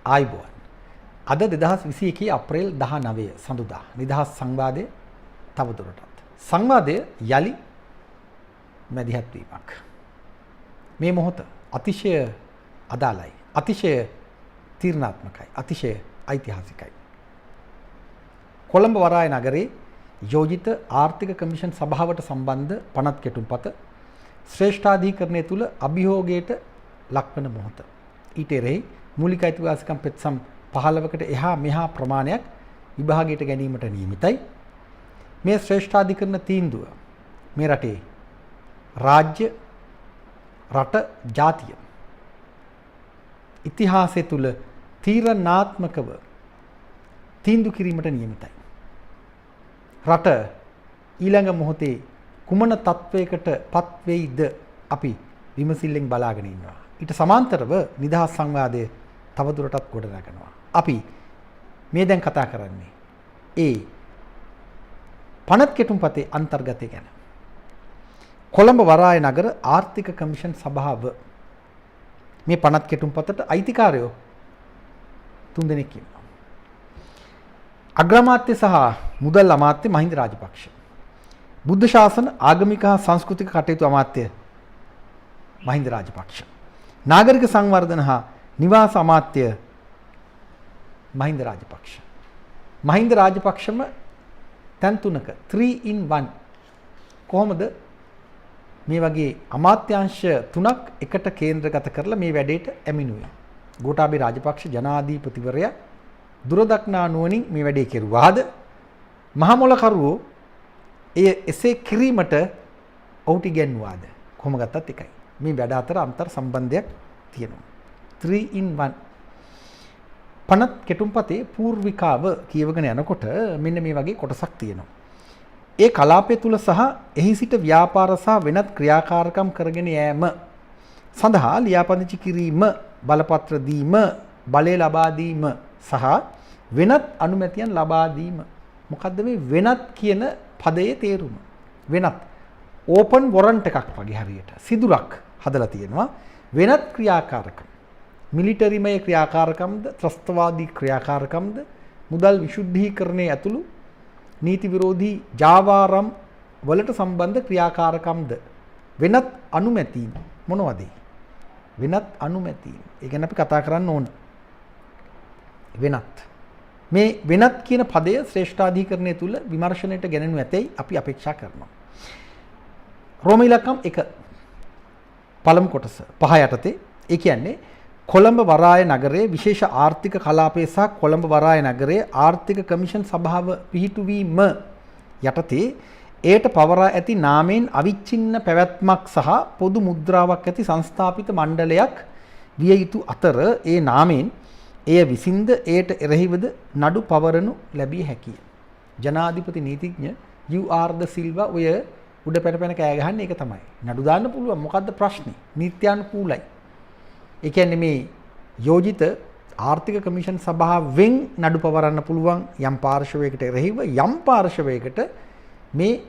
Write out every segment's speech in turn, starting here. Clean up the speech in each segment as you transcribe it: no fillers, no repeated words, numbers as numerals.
ආයිබෝන්. අද 2021 අප්‍රේල් 19 සඳුදා නිදහස් සංවාදයේ තවදුරටත් සංවාදය යලි මැදිහත් වීමක්. මේ මොහොත අතිශය අදාළයි, අතිශය තීරණාත්මකයි, අතිශය ඓතිහාසිකයි. කොළඹ වරාය නගරේ යෝජිත ආර්ථික කමිෂන් සභාවට සම්බන්ධ පනත් කෙටුම්පත ශ්‍රේෂ්ඨාධිකරණය තුල අභියෝගයට ලක්වන මොහොත. ඊට එරෙහි මූලික අයිතිවාසිකම් පෙත්සම් 15කට එහා මෙහා ප්‍රමාණයක් විභාගයට ගැනීමට නියමිතයි. මේ ශ්‍රේෂ්ඨාධිකරණ තීන්දුව මේ රටේ රාජ්‍ය රට ජාතිය ඉතිහාසය තුල තීරණාත්මකව තීන්දුව කිරීමට නියමිතයි. රට ඊළඟ මොහොතේ කුමන තත්වයකට පත් වෙයිද අපි විමසිල්ලෙන් බලාගෙන ඉන්නවා. ඊට සමාන්තරව නිදහස් සංවාදයේ තවදුරටත් ගොඩනගනවා. අපි මේ දැන් කතා කරන්නේ ඒ පනත් කෙටුම්පතේ අන්තර්ගතය ගැන. කොළඹ වරාය නගර ආර්ථික කමිෂන් සභාව මේ පනත් කෙටුම්පතට අයිතිකාරයෝ 3 දෙනෙක් ඉන්නවා. අග්‍රාමාත්‍ය සහ මුදල් අමාත්‍ය මහින්ද රාජපක්ෂ, බුද්ධ ශාසන ආගමික හා සංස්කෘතික කටයුතු අමාත්‍ය මහින්ද රාජපක්ෂ, නාගරික සංවර්ධන හා නිවාස අමාත්‍ය මහින්ද රාජපක්ෂ. මහින්ද රාජපක්ෂම තැන් 3ක 3 in 1 කොහොමද මේ වගේ අමාත්‍යාංශ 3ක් එකට කේන්ද්‍රගත කරලා මේ වැඩේට ඇමිනුවේ? ගෝඨාභය රාජපක්ෂ ජනාධිපතිවරයා දුරදක්නා නුවණින් මේ වැඩේ කෙරුවාද? මහමොලකරුවෝ එය එසේ කිරීමට ඔහුට ඉගැන්වුවාද? කොහොම ගත්තත් එකයි. මේ වැඩ අතර අන්තර් සම්බන්ධයක් තියෙනවා. 3 in 1 පනත් කෙටුම්පතේ පූර්විකාව කියවගෙන යනකොට මෙන්න මේ වගේ කොටසක් තියෙනවා. ඒ කලාපය තුල සහ එහි සිට ව්‍යාපාර සහ වෙනත් ක්‍රියාකාරකම් කරගෙන යෑම සඳහා ලියාපදිංචි කිරීම, බලපත්‍ර දීම, බලය ලබා දීම සහ වෙනත් අනුමැතියන් ලබා දීම. මොකද්ද මේ වෙනත් කියන පදයේ තේරුම? වෙනත් ඕපන් වොරන්ට් එකක් වගේ හරියට සිදුරක් හදලා තියෙනවා. වෙනත් ක්‍රියාකාරකම්, මිලිටරිමය ක්‍රියාකාරකම්ද, ත්‍රස්තවාදී ක්‍රියාකාරකම්ද, මුදල් විශුද්ධීකරණයේ ඇතුළු නීති විරෝධී ජාවාරම් වලට සම්බන්ධ ක්‍රියාකාරකම්ද, වෙනත් අනුමැතීම් මොනවද? වෙනත් අනුමැතීම්. ඒ ගැන අපි කතා කරන්න ඕන. වෙනත් මේ වෙනත් කියන පදය ශ්‍රේෂ්ඨාධිකරණය තුල විමර්ශනයට ගැනෙනු ඇතැයි අපි අපේක්ෂා කරනවා. රෝම ඉලක්කම් 1 පළමු කොටස 5 යටතේ ඒ කියන්නේ කොළඹ වරාය නගරයේ විශේෂ ආර්ථික කලාපය සහ කොළඹ වරාය නගරයේ ආර්ථික කමිෂන් සභාව පිහිටුවීම යටතේ එයට පවරා ඇති නාමයෙන් අවිච්ඡින්න පැවැත්මක් සහ පොදු මුද්‍රාවක් ඇති සංස්ථාපිත මණ්ඩලයක් විය යුතු අතර ඒ නාමයෙන් එය විසින්ද එයට එරෙහිවද නඩු පවරනු ලැබිය හැකිය. ජනාධිපති නීතිඥ UR ද සිල්වා ඔය උඩ පැන කෑ ගහන්නේ ඒක තමයි. නඩු දාන්න පුළුවන්. මොකද්ද ප්‍රශ්නේ? නීත්‍යානුකූලයි. ඒ කියන්නේ මේ යෝජිත ආර්ථික කමිෂන් සභාවෙන් නඩු පවරන්න පුළුවන් යම් පාර්ශවයකට එරෙහිව, යම් පාර්ශවයකට මේ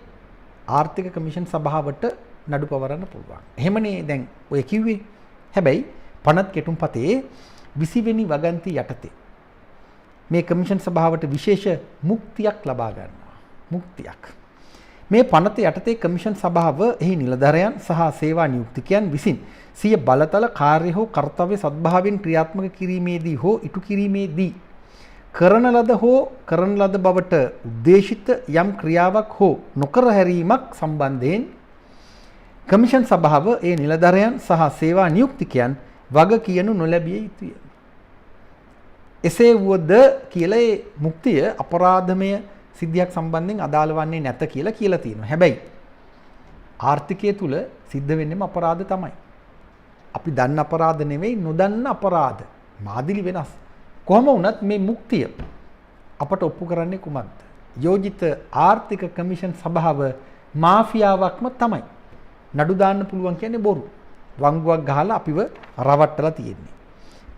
ආර්ථික කමිෂන් සභාවට නඩු පවරන්න පුළුවන්. එහෙමනේ දැන් ඔය කිව්වේ. හැබැයි පනත් කෙටුම්පතේ 20 වෙනි වගන්ති යටතේ මේ කමිෂන් සභාවට විශේෂ මුක්තියක් ලබා ගන්නවා. මුක්තියක්. මේ පනත යටතේ කමිෂන් සභාව එහි නිලධරයන් සහ සේවා නියුක්තිකයන් විසින් සිය බලතල කාර්ය හෝ කර්තව්‍ය සද්භාවයෙන් ක්‍රියාත්මක කිරීමේදී හෝ ඉටු කිරීමේදී කරන ලද හෝ කරන ලද බවට උද්දේශිත යම් ක්‍රියාවක් හෝ නොකර හැරීමක් සම්බන්ධයෙන් කමිෂන් සභාව ඒ නිලධරයන් සහ සේවා නියුක්තිකයන් වග කියනු නොලැබිය යුතුය. එසේ වුවද කියලා ඒ මුක්තිය අපරාධමය සිද්ධියක් සම්බන්ධයෙන් අදාළ වන්නේ නැත කියලා තියෙනවා. හැබැයි ආර්ථිකය තුල සිද්ධ වෙන්නේම අපරාධ තමයි. අපි දන්න අපරාධ නෙවෙයි, නොදන්න අපරාධ. මාදිලි වෙනස්. කොහොම වුණත් මේ මුක්තිය අපට ඔප්පු කරන්නේ කුමක්ද? යෝජිත ආර්ථික කමිෂන් සභාව මාෆියාවක්ම තමයි. නඩු දාන්න පුළුවන් කියන්නේ බොරු. වංගුවක් ගහලා අපිව රවට්ටලා තියෙන්නේ.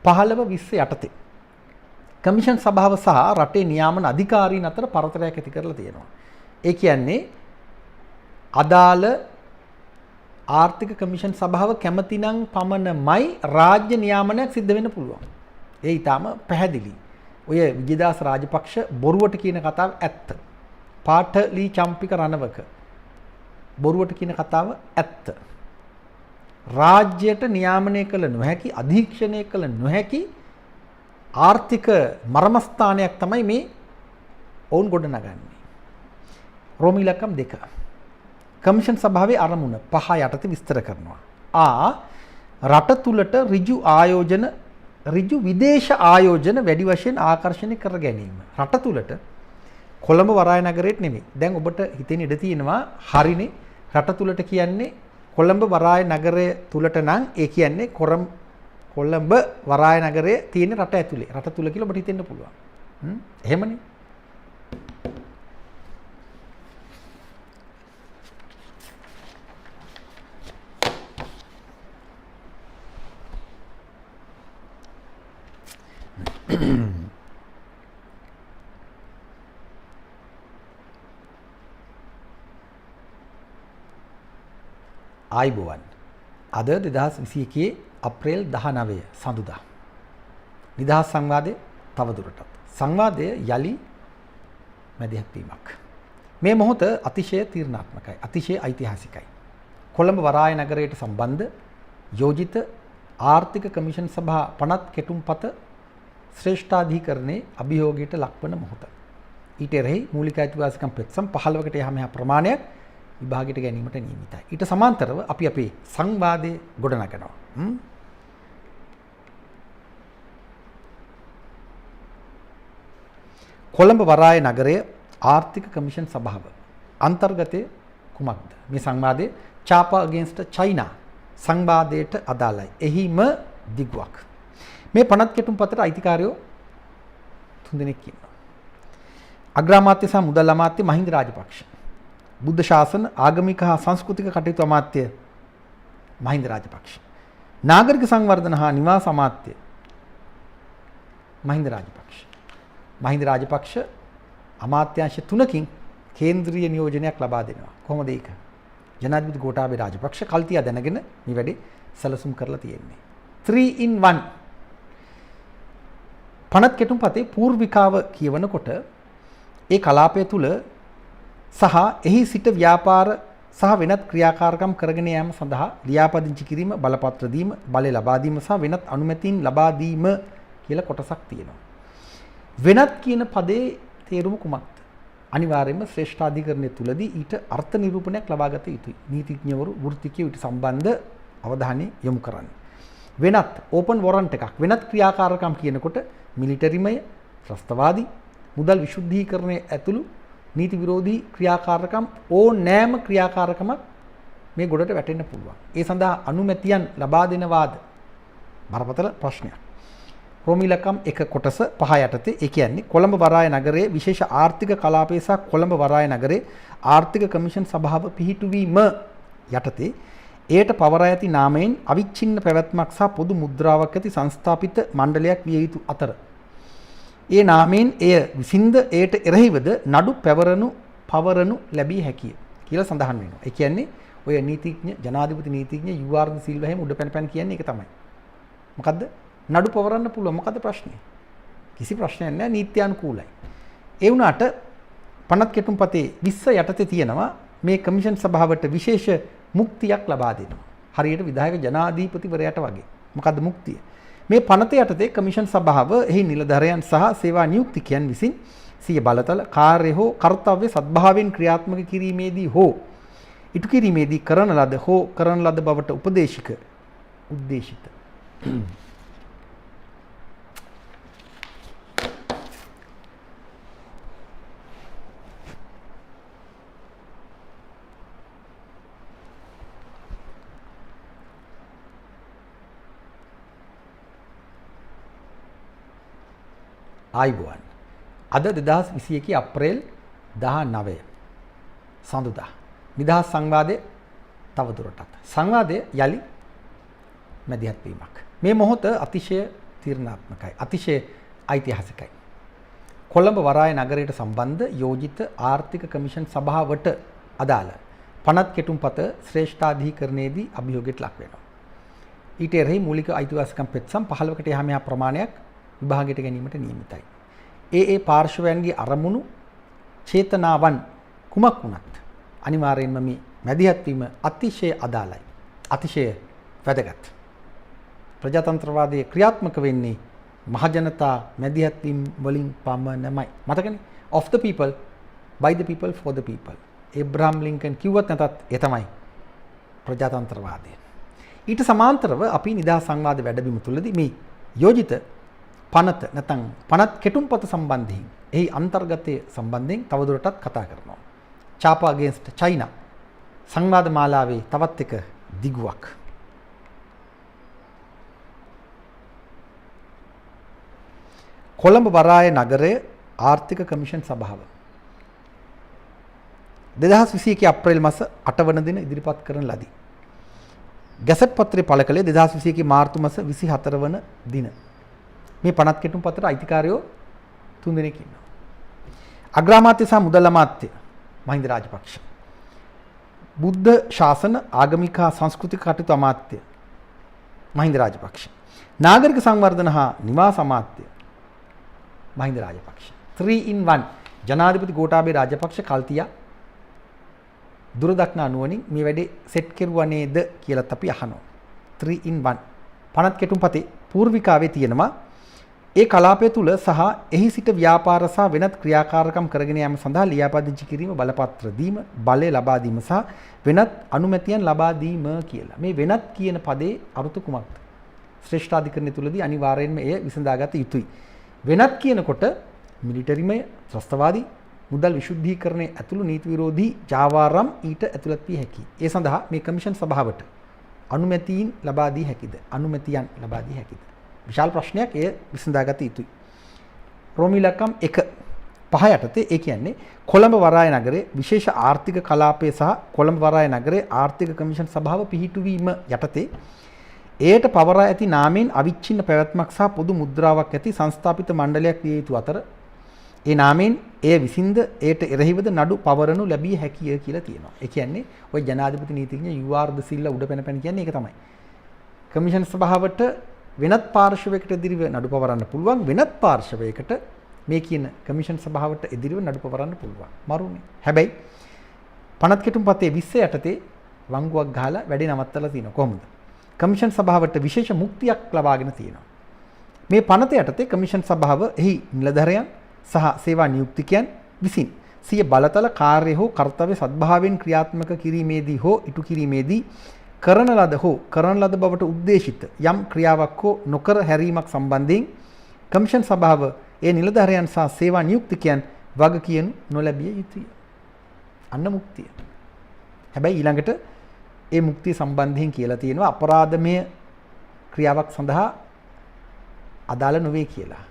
15-20 යටතේ කමිෂන් සභාව සහ රටේ නියාමන අධිකාරීන් අතර පරතරයක් ඇති කරලා තියෙනවා. ඒ කියන්නේ අදාළ ආර්ථික කමිෂන් සභාව කැමතිනම් පමණමයි රාජ්‍ය නියාමනයක් සිද්ධ වෙන්න පුළුවන්. ඒ ඊටාම පැහැදිලි. ඔය විජේදාස රාජපක්ෂ බොරුවට කියන කතාව ඇත්ත. පාඨලී චම්පික රණවක බොරුවට කියන කතාව ඇත්ත. රාජ්‍යයට නියාමනය කළ නොහැකි, අධීක්ෂණය කළ නොහැකි ආර්ථික මර්මස්ථානයක් තමයි මේ ඔවුන් ගොඩනගන්නේ. රෝම ඉලක්කම් 2. කමිෂන් සභාවේ අරමුණ 5 යටතේ විස්තර කරනවා. රට තුලට ඍජු ආයෝජන, ඍජු විදේශ ආයෝජන වැඩි වශයෙන් ආකර්ෂණය කර ගැනීම. රට තුලට කොළඹ වරාය නගරයට නෙමෙයි. දැන් ඔබට හිතෙන ඉඩ තියෙනවා හරිනේ රට තුලට කියන්නේ කොළඹ වරාය නගරය තුලට නම් ඒ කියන්නේ කොළඹ වරාය නගරයේ තියෙන රට ඇතුලේ. රට තුල කියලා ඔබට හිතෙන්න පුළුවන්. එහෙමනේ. ආයිබෝවන්. අද 2021 අප්‍රේල් 19 සඳුදා. නිදහස් සංවාදයේ තවදුරටත්. සංවාදය යලි මැදිහත් වීමක්. මේ මොහොත අතිශය තීරණාත්මකයි, අතිශය ඓතිහාසිකයි. කොළඹ වරාය නගරයට සම්බන්ධ යෝජිත ආර්ථික කමිෂන් සභා පනත් කෙටුම්පත ශ්‍රේෂ්ඨාධිකරණයේ අභියෝගයට ලක්වන මොහොත. ඊට එරෙහි මූලික අයිතිවාසිකම් පෙත්සම් 15කට යහම ප්‍රමාණයක් විභාගයට ගැනීමට නියමිතයි. ඊට සමාන්තරව අපි අපේ සංවාදයේ ගොඩනගනවා. කොළඹ වරාය නගරයේ ආර්ථික කමිෂන් සභාව අන්තර්ගතයේ කුමක්ද? මේ සංවාදයේ චාපා against China සංවාදයට අදාළයි. එහිම දිගුවක්. මේ පනත් කෙටුම්පතට අයිතිකාරයෝ 3 දෙනෙක් ඉන්නවා. අග්‍රාමාත්‍ය සහ මුදල් අමාත්‍ය මහින්ද රාජපක්ෂ. බුද්ධ ශාසන ආගමික හා සංස්කෘතික කටයුතු අමාත්‍ය මහින්ද රාජපක්ෂ. නාගරික සංවර්ධන හා නිවාස අමාත්‍ය මහින්ද රාජපක්ෂ. මහින්ද රාජපක්ෂ අමාත්‍යාංශ 3කින් කේන්ද්‍රීය නියෝජනයක් ලබා දෙනවා. කොහොමද ඒක? ජනාධිපති ගෝඨාභය රාජපක්ෂ කල්තිය දැනගෙන මේ වැඩේ සැලසුම් කරලා තියෙන්නේ. 3 in 1. පනත් කෙටුම්පතේ පූර්විකාව කියවනකොට ඒ කලාපය තුල සහ එහි සිට ව්‍යාපාර සහ වෙනත් ක්‍රියාකාරකම් කරගෙන යාම සඳහා ලියාපදිංචි කිරීම, බලපත්‍ර දීම, බලය ලබා දීම සහ වෙනත් අනුමැතීන් ලබා දීම කියලා කොටසක් තියෙනවා. වෙනත් කියන පදේ තේරුම කුමක්ද? අනිවාර්යයෙන්ම ශ්‍රේෂ්ඨාධිකරණය තුලදී ඊට අර්ථ නිරූපණයක් ලබා ගත යුතුයි. නීතිඥවරු, වෘත්තිකයෝ ඊට සම්බන්ධ අවධානය යොමු කරන්න. වෙනත් ඕපන් වොරන්ට් එකක්, වෙනත් ක්‍රියාකාරකම් කියනකොට මිලිටරිමය, ත්‍රස්තවාදී, මුදල් විශුද්ධීකරණය ඇතුළු නීති විරෝධී ක්‍රියාකාරකම් ඕනෑම ක්‍රියාකාරකමක් මේ ගොඩට වැටෙන්න පුළුවන්. ඒ සඳහා අනුමැතියන් ලබා දෙනවාද? බරපතල ප්‍රශ්නයක්. රෝම ඉලක්කම් 1 කොටස 5 යටතේ ඒ කියන්නේ කොළඹ වරාය නගරයේ විශේෂ ආර්ථික කලාපය සහ කොළඹ වරාය නගරයේ ආර්ථික කමිෂන් සභාව පිහිටුවීම යටතේ එයට පවරා ඇති නාමයෙන් අවිච්ඡින්න පැවැත්මක් සහ පොදු මුද්‍රාවක් ඇති සංස්ථාපිත මණ්ඩලයක් විය යුතු අතර ඒ නාමයෙන් එය විසින්ද එයට එරෙහිවද නඩු පවරනු ලැබිය හැකිය කියලා සඳහන් වෙනවා. ඒ කියන්නේ ඔය නීතිඥ ජනාධිපති නීතිඥ UR සිල්වා හැම උඩ පැන කියන්නේ ඒක තමයි. මොකද්ද? නඩු පවරන්න පුළුවන්. මොකද්ද ප්‍රශ්නේ? කිසි ප්‍රශ්නයක් නැහැ, නීත්‍යානුකූලයි. ඒ වුණාට පනත් කෙටුම්පතේ 20 යටතේ තියෙනවා මේ කමිෂන් සභාවට විශේෂ මුක්තියක් ලබා දෙනවා. හරියට විධායක ජනාධිපතිවරයාට වගේ. මොකද්ද මුක්තිය? මේ පනත යටතේ කමිෂන් සභාව එහි නිලධරයන් සහ සේවා නියුක්තිකයන් විසින් සිය බලතල කාර්ය හෝ කර්තව්‍ය සද්භාවයෙන් ක්‍රියාත්මක කිරීමේදී හෝ ඉටු කිරීමේදී කරන ලද හෝ කරන ලද බවට උද්දේශිත ආයිබෝවන්. අද 2021 අප්‍රේල් 19 සඳුදා. නිදහස් සංවාදයේ තවදුරටත්. සංවාදය යලි මැදිහත් වීමක්. මේ මොහොත අතිශය තීරණාත්මකයි, අතිශය ඓතිහාසිකයි. කොළඹ වරාය නගරයට සම්බන්ධ යෝජිත ආර්ථික කමිෂන් සභාවට අදාළ පනත් කෙටුම්පත ශ්‍රේෂ්ඨාධිකරණයේදී අභියෝගයට ලක් වෙනවා. ඊට එරෙහි මූලික අයිතිවාසිකම් පෙත්සම් 15කට යහම ප්‍රමාණයක් විභාගයට ගැනීමට නියමිතයි. ඒ පාර්ශවයන්ගේ අරමුණු චේතනාවන් කුමක් වුණත් අනිවාර්යයෙන්ම මේ මැදිහත් වීම අතිශය අදාළයි. අතිශය වැදගත්. ප්‍රජාතන්ත්‍රවාදයේ ක්‍රියාත්මක වෙන්නේ මහජනතා මැදිහත් වීම වලින් පමණමයි. මතකනේ? of the people, by the people, for the people. Abraham Lincoln කිව්වත් නැතත් ඒ තමයි ප්‍රජාතන්ත්‍රවාදය. ඊට සමාන්තරව අපි නිදහස් සංවාද වැඩබිම තුළදී මේ යෝජිත පනත නැත්නම් පනත් කෙටුම්පත සම්බන්ධයෙන් එහි අන්තර්ගතයේ සම්බන්ධයෙන් තවදුරටත් කතා කරනවා. චාපා against China සංවාද මාලාවේ තවත් එක දිගුවක්. කොළඹ වරාය නගරයේ ආර්ථික කමිෂන් සභාව 2021 අප්‍රේල් මාස 8 වන දින ඉදිරිපත් කරන ලදී. ගැසට් පත්‍රය පළ කළේ 2021 මාර්තු මාස 24 වන දින. මේ පනත් කෙටුම් පත්‍රයට අයිතිකාරයෝ 3 දෙනෙක් ඉන්නවා. අග්‍රාමාත්‍ය සහ මුදල් අමාත්‍ය මහින්ද රාජපක්ෂ. බුද්ධ ශාසන ආගමික හා සංස්කෘතික කටයුතු අමාත්‍ය මහින්ද රාජපක්ෂ. නාගරික සංවර්ධන හා නිවාස අමාත්‍ය මහින්ද රාජපක්ෂ. 3 in 1 ජනාධිපති ගෝඨාභය රාජපක්ෂ කල්තියා දුරදක්නා නුවණින් මේ වැඩේ සෙට් කෙරුවා නේද කියලාත් අපි අහනවා. 3 in 1 පනත් කෙටුම්පතේ පූර්විකාවේ තියෙනවා ඒ කලාපය තුල සහ එහි සිට ව්‍යාපාර සහ වෙනත් ක්‍රියාකාරකම් කරගෙන යාම සඳහා ලියාපදිංචි කිරීම බලපත්‍ර දීම බලය ලබා දීම සහ වෙනත් අනුමැතියන් ලබා දීම කියලා. මේ වෙනත් කියන පදේ අරුත කුමක්ද? ශ්‍රේෂ්ඨාධිකරණය තුලදී අනිවාර්යයෙන්ම එය විසඳාගත යුතුයි. වෙනත් කියනකොට මිලිටරිමය ත්‍රස්තවාදී මුදල් විශුද්ධීකරණයේ ඇතුළු නීති විරෝධී ජාවාරම් ඊට ඇතුළත් විය හැකියි. ඒ සඳහා මේ කමිෂන් සභාවට අනුමැතියින් ලබා දී හැකිද? අනුමැතියන් ලබා දී හැකිද? විශාල ප්‍රශ්නයක්. එය විසඳාගත යුතුයි. රෝමී ලකම් 1 යටතේ ඒ කියන්නේ කොළඹ වරාය නගරයේ විශේෂ ආර්ථික කලාපයේ සහ කොළඹ වරාය නගරයේ ආර්ථික කමිෂන් සභාව පිහිටුවීම යටතේ එයට පවරා ඇති නාමයෙන් අවිච්ඡින්න පැවැත්මක් සහ පොදු මුද්‍රාවක් ඇති සංස්ථාපිත මණ්ඩලයක් විය යුතු අතර ඒ නාමයෙන් එය විසින්ද එයට එරෙහිවද නඩු පවරනු ලැබිය හැකිය කියලා තියෙනවා. ඒ කියන්නේ ওই ජනාධිපති නීතිඥ UR ද සිල්ලා උඩ පැන කියන්නේ ඒක තමයි. කමිෂන් සභාවට වෙනත් පාර්ශවයකට එදිරිව නඩු පවරන්න පුළුවන්. වෙනත් පාර්ශවයකට මේ කියන කමිෂන් සභාවට එදිරිව නඩු පවරන්න පුළුවන්. මරුනේ. හැබැයි පනත් කෙටුම්පතේ 20 යටතේ වංගුවක් ගහලා වැඩේ නවත්තලා තියෙනවා. කොහොමද? කමිෂන් සභාවට විශේෂ මුක්තියක් ලබාගෙන තියෙනවා. මේ පනත යටතේ කමිෂන් සභාව එහි නිලධරයන් සහ සේවා නියුක්තිකයන් විසින් සිය බලතල කාර්ය හෝ කර්තව්‍ය සද්භාවයෙන් ක්‍රියාත්මක කිරීමේදී හෝ ඉටු කිරීමේදී කරන ලද හෝ කරන ලද බවට උද්දේශිත යම් ක්‍රියාවක් හෝ නොකර හැරීමක් සම්බන්ධයෙන් කමිෂන් සභාව ඒ නිලධරයන් සහ සේවා නියුක්තිකයන් වගකීම් නොලැබිය යුතුය. අන්න මුක්තිය. හැබැයි ඊළඟට ඒ මුක්තිය සම්බන්ධයෙන් කියලා තියෙනවා අපරාධමය ක්‍රියාවක් සඳහා අදාළ නොවේ කියලා.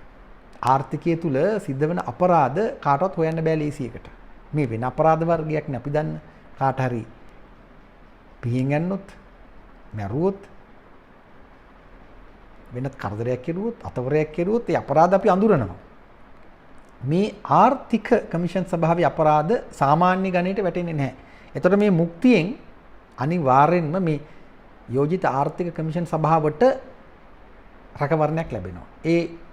ආර්ථිකය තුල සිද්ධ වෙන අපරාධ කාටවත් හොයන්න බෑ ලේසියකට. මේ වෙන අපරාධ වර්ගයක් නේ අපි දන්න. කාට හරි පිහින් යන්නොත්, මැරුවොත්, වෙනත් කරදරයක් කෙරුවොත්, අතවරයක් කෙරුවොත් ඒ අපරාධ අපි අඳුරනවා. මේ ආර්ථික කමිෂන් සභාවේ අපරාධ සාමාන්‍ය ගණයට වැටෙන්නේ නැහැ. එතකොට මේ මුක්තියෙන් අනිවාර්යෙන්ම මේ යෝජිත ආර්ථික කමිෂන් සභාවට රැකවරණයක් ලැබෙනවා. ඒ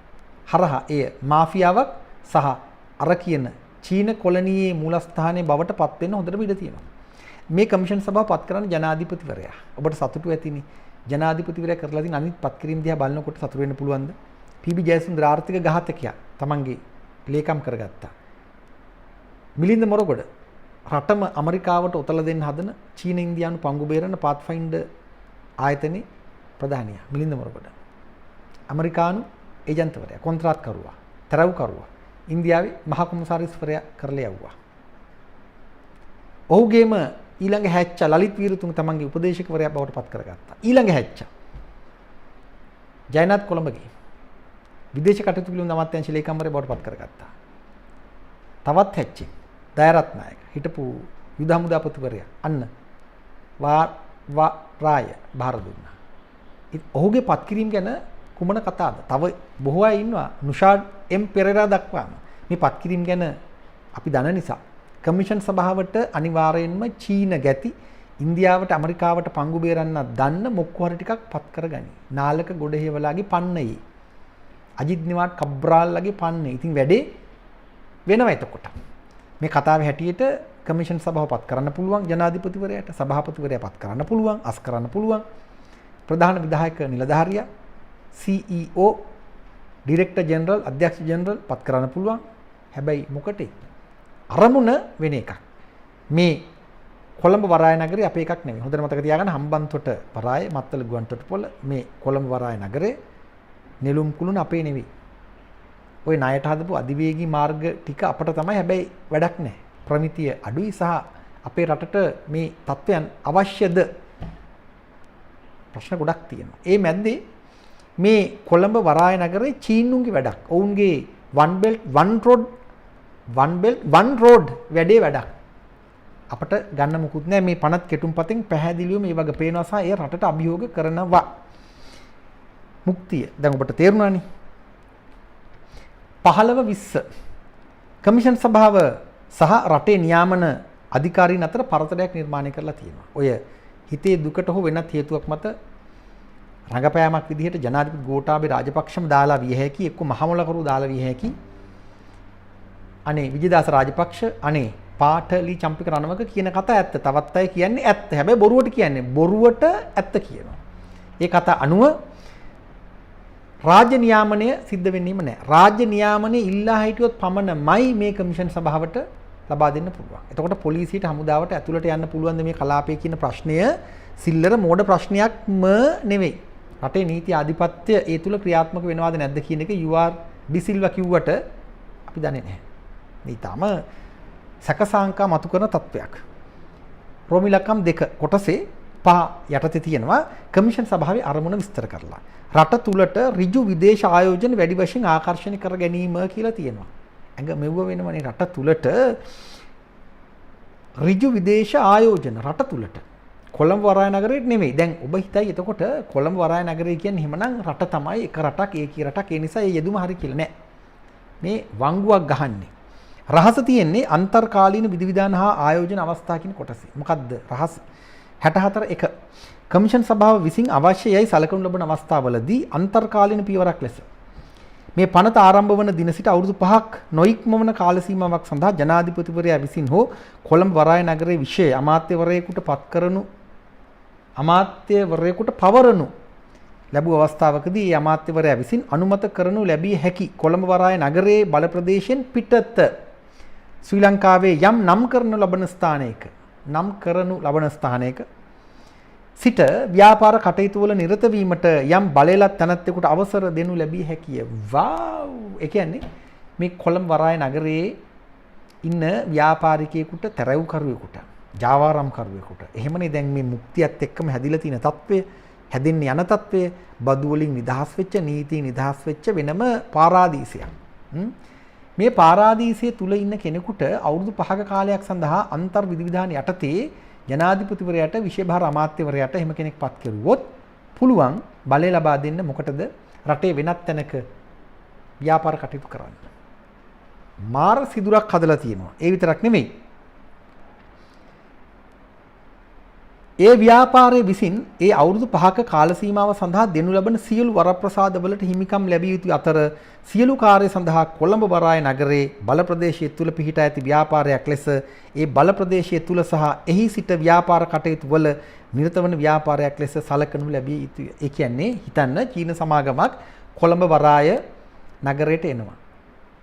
හරහා එය මාෆියාවක් සහ අර කියන චීන කොලනියේ මූලස්ථානයේ බවට පත් වෙන්න හොඳටම ඉඩ තියෙනවා. මේ කමිෂන් සභාව පත් කරන්නේ ජනාධිපතිවරයා. ඔබට සතුටු ඇතිනේ. ජනාධිපතිවරයා කරලා තියෙන අනිත් පත් කිරීම දිහා බලනකොට සතුටු වෙන්න පුළුවන්ද? පී.බී. ජයසුන්දර ආර්ථික ඝාතකයා තමන්ගේ ලේකම් කරගත්තා. මිලින්ද මොරගොඩ රටම ඇමරිකාවට ඔතල දෙන්න හදන චීන ඉන්දියානු පංගු බේරන පාත්ෆයින්ඩර් ආයතනයේ ප්‍රධානියා මිලින්ද මොරගොඩ. ඇමරිකානු ඒජන්තවරයා, කොන්ත්‍රාත්කරුවා, තරව්කරුවා ඉන්දියාවේ මහ කොමසාරිස්වරයා කරලා යවුවා. ඔහුගේම ඊළඟ හැච්චා ලලිත් වීරතුංග තමන්ගේ උපදේශකවරයා බවට පත් කරගත්තා. ඊළඟ හැච්චා ජයනාත් කොළඹගේ විදේශ කටයුතු පිළිබඳ අමාත්‍යාංශ ලේකම්වරයා බවට පත් කරගත්තා. තවත් හැච්චේ දයරත්නායක හිටපු යුද හමුදාපතිවරයා අන්න රාය බාර දුන්නා. ඔහුගේ පත්කිරීම ගැන කුමන කතාවද? තව බොහෝ අය ඉන්නවා නුෂාඩ් එම් පෙරේරා දක්වාම. මේ පත්කිරීම ගැන අපි දන්න නිසා කමිෂන් සභාවට අනිවාර්යයෙන්ම චීන ගැති ඉන්දියාවට ඇමරිකාවට පංගු බේරන්න දන්න මොක්කු හරි ටිකක් පත් කරගනි. නාලක ගොඩ හේවලාගේ පන්නයේ අජිත් නිවාඩ් කබ්‍රාල්ලගේ පන්නේ. ඉතින් වැඩේ වෙනවා එතකොට. මේ කතාවේ හැටියට කමිෂන් සභාව පත් කරන්න පුළුවන් ජනාධිපතිවරයාට, සභාපතිවරයා පත් කරන්න පුළුවන්, අස් කරන්න පුළුවන්. ප්‍රධාන විධායක නිලධාරියා, CEO, ඩිරෙක්ටර් ජෙනරල්, අධ්‍යක්ෂ ජෙනරල් පත් කරන්න පුළුවන්. හැබැයි මොකටේ? අරමුණ වෙන එකක්. මේ කොළඹ වරාය නගරේ අපේ එකක් නෙමෙයි. හොඳට මතක තියාගන්න හම්බන්තොට වරාය, මත්තල ගුවන්තොටුපොළ මේ කොළඹ වරාය නගරේ නෙළුම් කුළුණ අපේ නෙවෙයි. ওই ණයට හදපු අධිවේගී මාර්ග ටික අපට තමයි හැබැයි වැඩක් නැහැ. ප්‍රමිතිය අඩුයි සහ අපේ රටට මේ තත්ත්වයන් අවශ්‍යද? ප්‍රශ්න ගොඩක් තියෙනවා. ඒ මැද්දේ මේ කොළඹ වරාය නගරේ චීනුන්ගේ වැඩක්. ඔවුන්ගේ one belt one road වැඩේ වැඩක්. අපට ගන්න මුකුත් නැහැ. මේ පනත් කෙටුම්පතෙන් පැහැදිලිව මේ වගේ පේනවා සහ ඒ රටට අභියෝග කරනවා. මුක්තිය දැන් ඔබට තේරුණානේ. 15-20 කමිෂන් සභාව සහ රටේ නියාමන අධිකාරීන් අතර පරතරයක් නිර්මාණය කරලා තියෙනවා. ඔය හිතේ දුකට හෝ වෙනත් හේතුවක් මත රංගපෑමක් විදිහට ජනාධිපති ගෝඨාභය රාජපක්ෂම දාලා විය හැකි, එක්ක මහමොලකරු දාලා විය හැකි. අනේ විජේදාස රාජපක්ෂ, අනේ පාඨලි චම්පික රණවක කියන කතා ඇත්ත. තවත් අය කියන්නේ ඇත්ත. හැබැයි බොරුවට කියන්නේ බොරුවට ඇත්ත කියනවා. ඒ කතා අනුව රාජ්‍ය නියාමනය සිද්ධ වෙන්නේම නැහැ. රාජ්‍ය නියාමනය ඉල්ලා හිටියොත් පමණමයි මේ කමිෂන් සභාවට ලබා දෙන්න පුළුවන්. එතකොට පොලිසියට හමුදාවට ඇතුළට යන්න පුළුවන්ද මේ කලාපයේ කියන ප්‍රශ්නය සිල්ලර මෝඩ ප්‍රශ්නයක්ම නෙවෙයි. රටේ නීති ආධිපත්‍ය ඒ තුල ක්‍රියාත්මක වෙනවද නැද්ද කියන එක UR ඩිසිල්වා කිව්වට අපි දන්නේ නැහැ. මේ තාම සකසාංකා මතු කරන තත්වයක්. රෝමිලකම් 2 කොටසේ 5 යටතේ තියෙනවා කමිෂන් සභාවේ අරමුණ විස්තර කරලා. රට තුලට ඍජු විදේශ ආයෝජන වැඩි වශයෙන් ආකර්ෂණය කර ගැනීම කියලා තියෙනවා. ඇඟ මෙව්ව වෙනවනේ රට තුලට ඍජු විදේශ ආයෝජන රට තුලට. කොළඹ වරාය නගරේ නෙමෙයි. දැන් ඔබ හිතයි එතකොට කොළඹ වරාය නගරේ කියන්නේ එහෙමනම් රට තමයි එක රටක් ඒකී රටක්. ඒ නිසා ඒ යෙදුම හරි කියලා නෑ. මේ වංගුවක් ගහන්නේ. රහස තියෙන්නේ අන්තර්කාලීන විධිවිධාන හා ආයෝජන අවස්ථා කියන කොටසේ. මොකද්ද රහස? 64 කමිෂන් සභාව විසින් අවශ්‍යයි සලකනු ලබන අවස්ථාවලදී අන්තර්කාලීන පියවරක් ලෙස මේ පනත ආරම්භ වන දින සිට අවුරුදු 5ක් නොඉක්මවන කාල සීමාවක් සඳහා ජනාධිපතිවරයා විසින් හෝ කොළඹ වරාය නගරයේ විශේෂ අමාත්‍යවරයෙකුට පවරනු ලැබුව අවස්ථාවකදී ඒ අමාත්‍යවරයා විසින් අනුමත කරනු ලැබිය හැකි කොළඹ වරාය නගරයේ බල ප්‍රදේශයෙන් පිටත ශ්‍රී ලංකාවේ යම් නම් කරනු ලබන ස්ථානයක සිට ව්‍යාපාර කටයුතු වල නිරත වීමට යම් බලයලත් තැනැත්තෙකුට අවසර දෙනු ලැබිය හැකිය. වාව්! ඒ කියන්නේ මේ කොළඹ වරාය නගරයේ ඉන්න ව්‍යාපාරිකයෙකුට, තැරැව්කරුවෙකුට, ජාවාරම්කරුවෙකුට එහෙමනේ දැන් මේ මුක්තියත් එක්කම හැදිලා තියෙන තත්ත්වය, හැදෙන්න යන තත්ත්වය, බදු වලින් නිදහස් වෙච්ච, නීති නිදහස් වෙච්ච වෙනම පාරාදීසයක්. මේ පාරාදීසය තුල ඉන්න කෙනෙකුට අවුරුදු 5ක කාලයක් සඳහා අන්තර් විධිවිධාන යටතේ ජනාධිපතිවරයාට විශේෂ අමාත්‍යවරයාට එහෙම කෙනෙක් පත් කරුවොත් පුළුවන් බලය ලබා දෙන්න. මොකටද? රටේ වෙනත් තැනක ව්‍යාපාර කටයුතු කරන්න. මාර සිදුරක් හදලා තියෙනවා. ඒ විතරක් නෙමෙයි. ඒ ව්‍යාපාරයේ විසින් ඒ අවුරුදු 5ක කාල සීමාව සඳහා දෙනු ලබන සියලු වරප්‍රසාදවලට හිමිකම් ලැබිය යුතු අතර සියලු කාර්ය සඳහා කොළඹ වරාය නගරයේ බල ප්‍රදේශයේ තුල පිහිටා ඇති ව්‍යාපාරයක් ලෙස ඒ බල ප්‍රදේශයේ තුල සහ එහි සිට ව්‍යාපාර කටයුතු වල නිරත වන ව්‍යාපාරයක් ලෙස සැලකනු ලැබිය යුතුය. ඒ කියන්නේ හිතන්න චීන සමාගමක් කොළඹ වරාය නගරයට එනවා.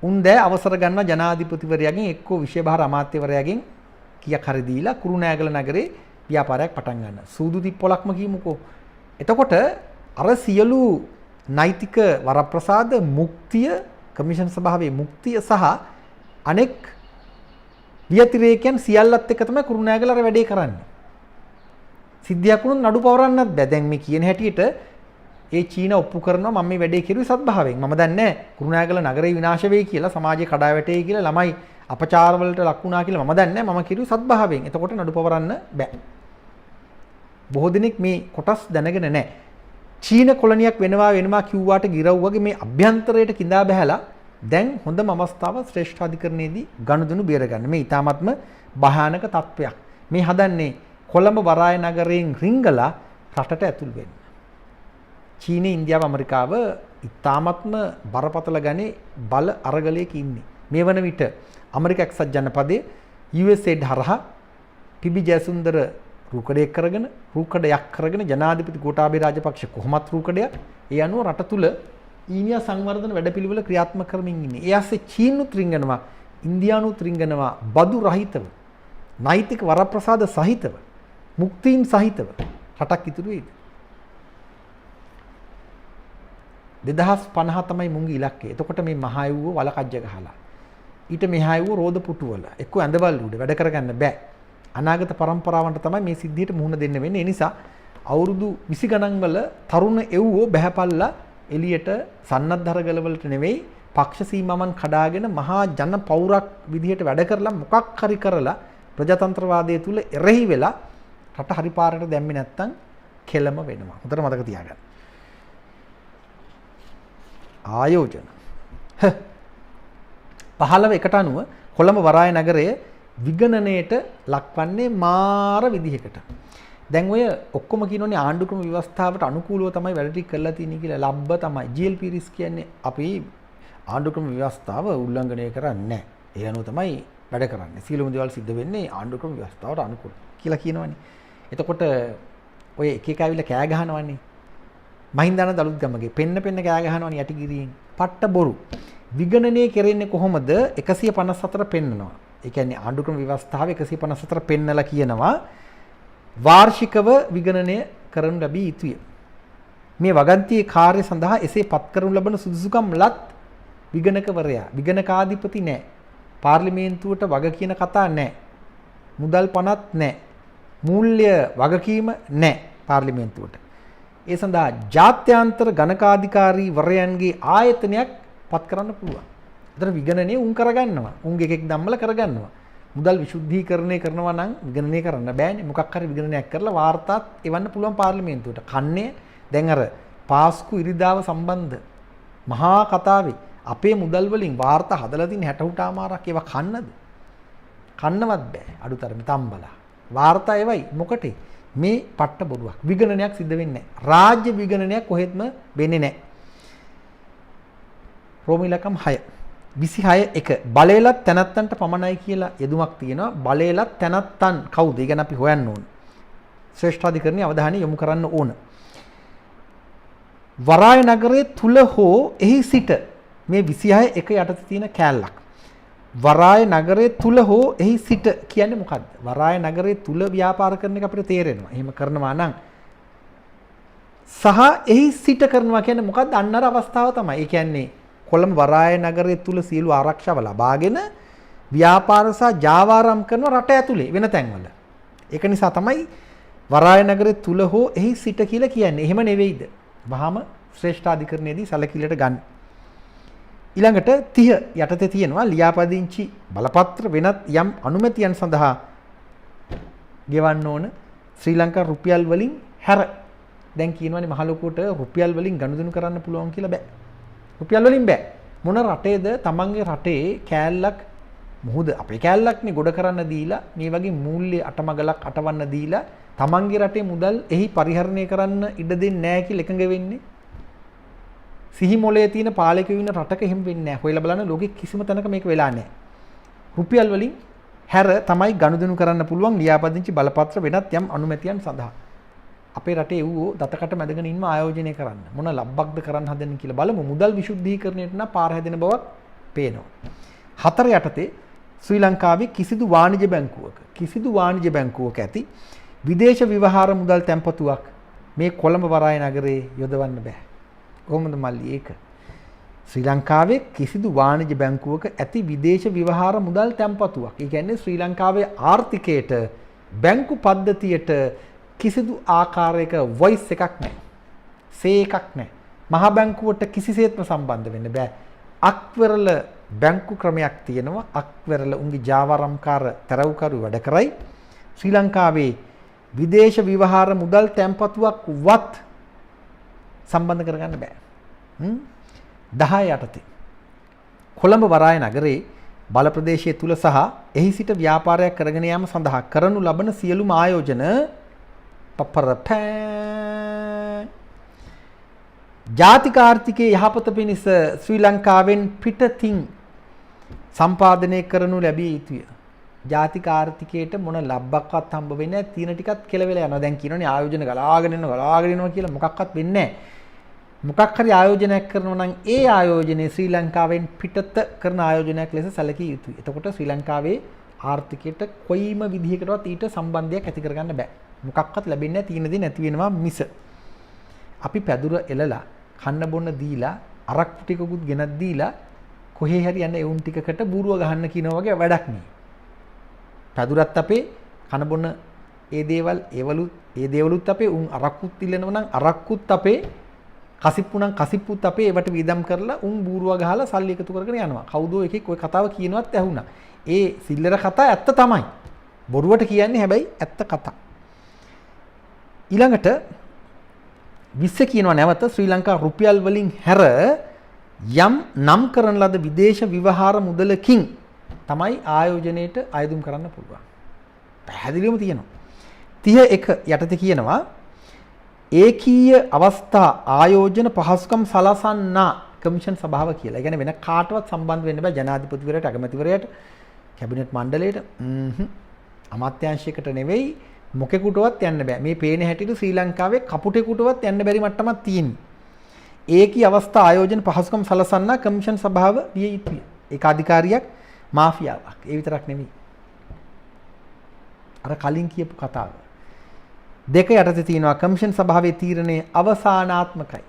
උන් දැන් අවසර ගන්නවා ජනාධිපතිවරයාගෙන් එක්කෝ විශේෂ අමාත්‍යවරයාගෙන් කීයක් හරි දීලා කුරුණෑගල නගරේ ව්‍යාපාරයක් පටන් ගන්න. සූදු තිප්පොලක්ම කියමුකෝ. එතකොට අර සියලු නෛතික වරප්‍රසාද මුක්තිය, කමිෂන් සභාවේ මුක්තිය සහ අනෙක් වියතිරේකයන් සියල්ලත් එක්ක තමයි කුරුණෑගල අර වැඩේ කරන්නේ. සිද්ධියක් වුණොත් නඩු පවරන්නත් බෑ. දැන් මේ කියන හැටියට ඒ චීන ඔප්පු කරනවා මම මේ වැඩේ කෙරුවේ සත්භාවයෙන්. මම දන්නේ නැහැ කුරුණෑගල නගරේ විනාශ වෙයි කියලා, සමාජයේ කඩා වැටෙයි කියලා, ළමයි අපචාර වලට ලක් වුණා කියලා මම දන්නේ නැහැ. මම කෙරුවේ සත්භාවයෙන්. එතකොට නඩු පවරන්න බෑ. බොහෝ දෙනෙක් මේ කොටස් දැනගෙන නැහැ. චීන කොලනියක් වෙනවා කිව්වාට ගිරව් වගේ මේ අභ්‍යන්තරයට கிඳා බහැලා දැන් හොඳම අවස්ථාව ශ්‍රේෂ්ඨ අධිකරණයේදී ගනුදෙනු බේරගන්න. මේ ඊටාත්ම භයානක තත්වයක්. මේ හදන්නේ කොළඹ වරාය නගරයෙන් රිංගලා රටට ඇතුල් වෙන්න. චීනය ඉන්දියාව ඇමරිකාව ඉතාමත්ම බරපතල ගණේ බල අරගලයක ඉන්නේ. මේ වන විට ඇමරිකා එක්සත් ජනපදයේ USAID හරහා පිබි ජයසුන්දර රූකඩයක් කරගෙන ජනාධිපති ගෝඨාභය රාජපක්ෂ කොහොමත් රූකඩයක් ඒ අනුව රට තුල ඊනියා සංවර්ධන වැඩපිළිවෙල ක්‍රියාත්මක කරමින් ඉන්නේ. ඒ ASCII චීනුත් රිංගනවා, ඉන්දියානුත් රිංගනවා බදු රහිතව, නෛතික වරප්‍රසාද සහිතව, මුක්තීන් සහිතව රටක් ඉතුරු වෙයිද? 2050 තමයි මුංගි ඉලක්කය. එතකොට මේ මහයුව වලකජ්ජ ගහලා ඊට මෙහායුව රෝද පුටුවල එක්ක ඇඳවල් උඩ වැඩ කරගන්න බෑ. අනාගත පරම්පරාවන්ට තමයි මේ සිද්ධියට මුහුණ දෙන්න වෙන්නේ. ඒ නිසා අවුරුදු 20 ගණන් වල තරුණ එව්වෝ බහැපල්ලා එළියට සන්නද්ධරගල වලට නෙවෙයි පක්ෂ සීමාවන් කඩාගෙන මහා ජන පෞරක් විදිහට වැඩ කරලා මොකක් හරි කරලා ප්‍රජාතන්ත්‍රවාදයේ තුල එරෙහි වෙලා රට හරි පාරට දැම්මේ නැත්තම් කෙලම වෙනවා. හොඳට මතක තියාගන්න. ආයෝජන 15 අනුව කොළඹ වරාය නගරය විගණනයට ලක්වන්නේ මාර විදිහකට. දැන් ඔය ඔක්කොම කියනෝනේ ආණ්ඩුක්‍රම ව්‍යවස්ථාවට අනුකූලව තමයි වැඩ ටික කරලා තියෙන්නේ කියලා. ලබ්බ තමයි GLP රිස් කියන්නේ අපි ආණ්ඩුක්‍රම ව්‍යවස්ථාව උල්ලංඝනය කරන්නේ නැහැ. ඒ අනුව තමයි වැඩ කරන්නේ. සියලුම දේවල් සිද්ධ වෙන්නේ ආණ්ඩුක්‍රම ව්‍යවස්ථාවට අනුකූලව කියලා කියනවනේ. එතකොට ඔය එක එක ඇවිල්ලා කෑ ගහනවනේ. මහින්දාන දලුත් ගමගේ පෙන්න කෑ ගහනවනේ යටිගිරියෙන්. පට්ට බොරු. විගණනය කෙරෙන්නේ කොහොමද? 154 පෙන්නනවා. ඒ කියන්නේ ආණ්ඩුක්‍රම ව්‍යවස්ථාව 154 පෙන්නලා කියනවා වාර්ෂිකව විගණනය කරනු ලැබී යුතුය. මේ වගන්තියේ කාර්ය සඳහා එසේ පත් කරනු ලබන සුදුසුකම් ලත් විගණකවරයා විගණකාධිපති නැහැ. පාර්ලිමේන්තුවට වග කියන කතා නැහැ. මුදල් පනත් නැහැ. මූල්‍ය වගකීම නැහැ පාර්ලිමේන්තුවට. ඒ සඳහා ජාත්‍යන්තර ගණකාධිකාරී වරයන්ගේ ආයතනයක් පත් කරන්න පුළුවන්. ඒතර විගණනය උන් කරගන්නවා. උන්ගේ එකෙක් ධම්මල කරගන්නවා. මුදල් විශුද්ධීකරණය කරනවා නම් විගණනය කරන්න බෑනේ. මොකක් හරි විගණනයක් කරලා වාර්තාත් එවන්න පුළුවන් පාර්ලිමේන්තුවට. කන්නේ දැන් අර පාස්කු ඉරිදාව සම්බන්ධ මහා කතාවේ අපේ මුදල් වලින් වාර්තා හදලා තියෙන 60 මාරක් ඒවා කන්නද? කන්නවත් බෑ. අඩුතරමේ තම්බලා. වාර්තා ඒවයි මොකටේ? මේ පට්ට බොරුවක්. විගණනයක් සිද්ධ වෙන්නේ නැහැ. රාජ්‍ය විගණනයක් කොහෙත්ම වෙන්නේ නැහැ. රෝම ඉලක්කම් 6 26 බලයලත් තැනැත්තන්ට පමණයි කියලා යෙදුමක් තියෙනවා. බලයලත් තැනැත්තන් කවුද? ඒ ගැන අපි හොයන්න ඕන. ශ්‍රේෂ්ඨාධිකරණයේ අවධානය යොමු කරන්න ඕන. වරාය නගරයේ තුල හෝ එහි සිට මේ 26 යටතේ තියෙන කෑල්ලක්. වරාය නගරයේ තුල හෝ එහි සිට කියන්නේ මොකද්ද? වරාය නගරයේ තුල ව්‍යාපාර කරන එක අපිට තේරෙනවා. එහෙම කරනවා නම් සහ එහි සිට කරනවා කියන්නේ මොකද්ද? අන්න අර අවස්ථාව තමයි. ඒ කියන්නේ කොළඹ වරාය නගරය තුල සියලු ආරක්ෂාව ලබාගෙන ව්‍යාපාර සහ ජාවාරම් කරන රට ඇතුලේ වෙන තැන්වල. ඒක නිසා තමයි වරාය නගරය තුල හෝ එහි සිට කියලා කියන්නේ. එහෙම නෙවෙයිද? වහම ශ්‍රේෂ්ඨාධිකරණයේදී සැලකිල්ලට ගන්න. ඊළඟට 30 යටතේ තියෙනවා ලියාපදිංචි බලපත්‍ර වෙනත් යම් අනුමැතියන් සඳහා ගෙවන්න ඕන ශ්‍රී ලංකා රුපියල් වලින් හැර. දැන් කියනවානේ මහ ලොකුවට රුපියල් වලින් ගනුදෙනු කරන්න පුළුවන් කියලා බෑ. රුපියල් වලින් බෑ. මොන රටේද තමන්ගේ රටේ කෑල්ලක් මුහුද අපේ කෑල්ලක්නේ ගොඩ කරන්න දීලා මේ වගේ මූල්‍ය අටමගලක් අටවන්න දීලා තමන්ගේ රටේ මුදල් එහි පරිහරණය කරන්න ඉඩ දෙන්නේ නැහැ කියලා එකඟ වෙන්නේ. සිහි මොලේ තියෙන පාලකයෝ ඉන්න රටක එහෙම වෙන්නේ නැහැ. හොයලා බලන්න ලෝකෙ කිසිම තැනක මේක වෙලා නැහැ. රුපියල් වලින් හැර තමයි ගනුදෙනු කරන්න පුළුවන් ලියාපදිංචි බලපත්‍ර වෙනත් යම් අනුමැතියන් සඳහා. අපේ රටේ වූ දතකට මැදගෙන ඉන්න ආයෝජනය කරන්න මොන ලබ්බක්ද කරන්න හදන්නේ කියලා බලමු. මුදල් විශුද්ධීකරණයට නම් පාර හැදෙන බවක් පේනවා. 4 යටතේ ශ්‍රී ලංකාවේ කිසිදු වාණිජ්‍ය බැංකුවක ඇති විදේශ විවහාර මුදල් තැන්පතුවක් මේ කොළඹ වරාය නගරේ යොදවන්න බෑ. කොහොමද මල්ලි ඒක? ශ්‍රී ලංකාවේ කිසිදු වාණිජ්‍ය බැංකුවක ඇති විදේශ විවහාර මුදල් තැන්පතුවක්. ඒ කියන්නේ ශ්‍රී ලංකාවේ ආර්ථිකයට බැංකු පද්ධතියට කිසිදු ආකාරයක වොයිස් එකක් නැහැ. සේ එකක් නැහැ. මහ බැංකුවට කිසිසේත්ම සම්බන්ධ වෙන්න බෑ. අක්වරල බැංකු ක්‍රමයක් තියෙනවා. අක්වරල උන්ගේ ජාවාරම්කාර තරවුකරු වැඩ කරයි. ශ්‍රී ලංකාවේ විදේශ විවහාර මුදල් තැන්පතුවක් වත් සම්බන්ධ කරගන්න බෑ. 10 යටතේ කොළඹ වරාය නගරේ බල ප්‍රදේශයේ තුල සහ එහි සිට ව්‍යාපාරයක් කරගෙන යාම සඳහා කරනු ලබන සියලුම ආයෝජන ජාතික ආර්ථිකයේ යහපත පිණිස ශ්‍රී ලංකාවෙන් පිටතින් සම්පාදනය කරනු ලැබිය යුතුය. ජාතික ආර්ථිකයට මොන ලබ්බක්වත් හම්බ වෙන්නේ නැහැ. තීන ටිකත් කෙලවෙලා යනවා. දැන් කියනෝනේ ආයෝජන ගලාගෙන යනවා කියලා මොකක්වත් වෙන්නේ නැහැ. මොකක් හරි ආයෝජනයක් කරනවා නම් ඒ ආයෝජනයේ ශ්‍රී ලංකාවෙන් පිටත කරන ආයෝජනයක් ලෙස සැලකිය යුතුයි. එතකොට ශ්‍රී ලංකාවේ ආර්ථිකයට කොයිම විදිහකටවත් ඊට සම්බන්ධයක් ඇති කරගන්න බෑ. මොකක්වත් ලැබෙන්නේ නැහැ. තීන දේ නැති වෙනවා මිස. අපි පැදුර එලලා කන්න බොන්න දීලා අරක්කු ටිකකුත් ගෙනත් දීලා කොහේ හරි යන එවුන් ටිකකට බූරුව ගහන්න කියනවා වගේ වැඩක් නේ. පැදුරත් අපේ කන බොන ඒ දේවලුත් අපේ උන් අරක්කුත් ඉල්ලනවා නම් අරක්කුත් අපේ කසිප්පු නම් කසිප්පුත් අපේ ඒවට වීදම් කරලා උන් බූරුව ගහලා සල්ලි එකතු කරගෙන යනවා. කවුදෝ එකෙක් ওই කතාව කියනවත් ඇහුණා. ඒ සිල්ලර කතා ඇත්ත තමයි. බොරුවට කියන්නේ හැබැයි ඇත්ත කතා. ඊළඟට විශ්ව කියනවා නැවත ශ්‍රී ලංකා රුපියල් වලින් හැර යම් නම් කරන ලද විදේශ විවහාර මුදලකින් තමයි ආයෝජනයේට අයදුම් කරන්න පුළුවන්. පැහැදිලිවම තියෙනවා. 31 යටතේ කියනවා ඒකීය අවස්ථා ආයෝජන පහසුකම් සලසන්නා කමිෂන් සභාව කියලා. ඒ කියන්නේ වෙන කාටවත් සම්බන්ධ වෙන්න බෑ ජනාධිපතිවරයාට, අගමැතිවරයාට, කැබිනට් මණ්ඩලයට, අමාත්‍යාංශයකට නෙවෙයි මොකෙකුටවත් යන්න බෑ. මේ පේන හැටියට ශ්‍රී ලංකාවේ කපුටෙකුටවත් යන්න බැරි මට්ටමක් තියෙනවා. ඒකී අවස්ථා ආයෝජන පහසුකම් සලසන්නා කමිෂන් සභාව විය යුතුය. ඒක අධිකාරියක් මාෆියාවක්. ඒ විතරක් නෙවෙයි. අර කලින් කියපු කතාව. දෙක යටතේ තියෙනවා කමිෂන් සභාවේ තීරණය අවසානාත්මකයි.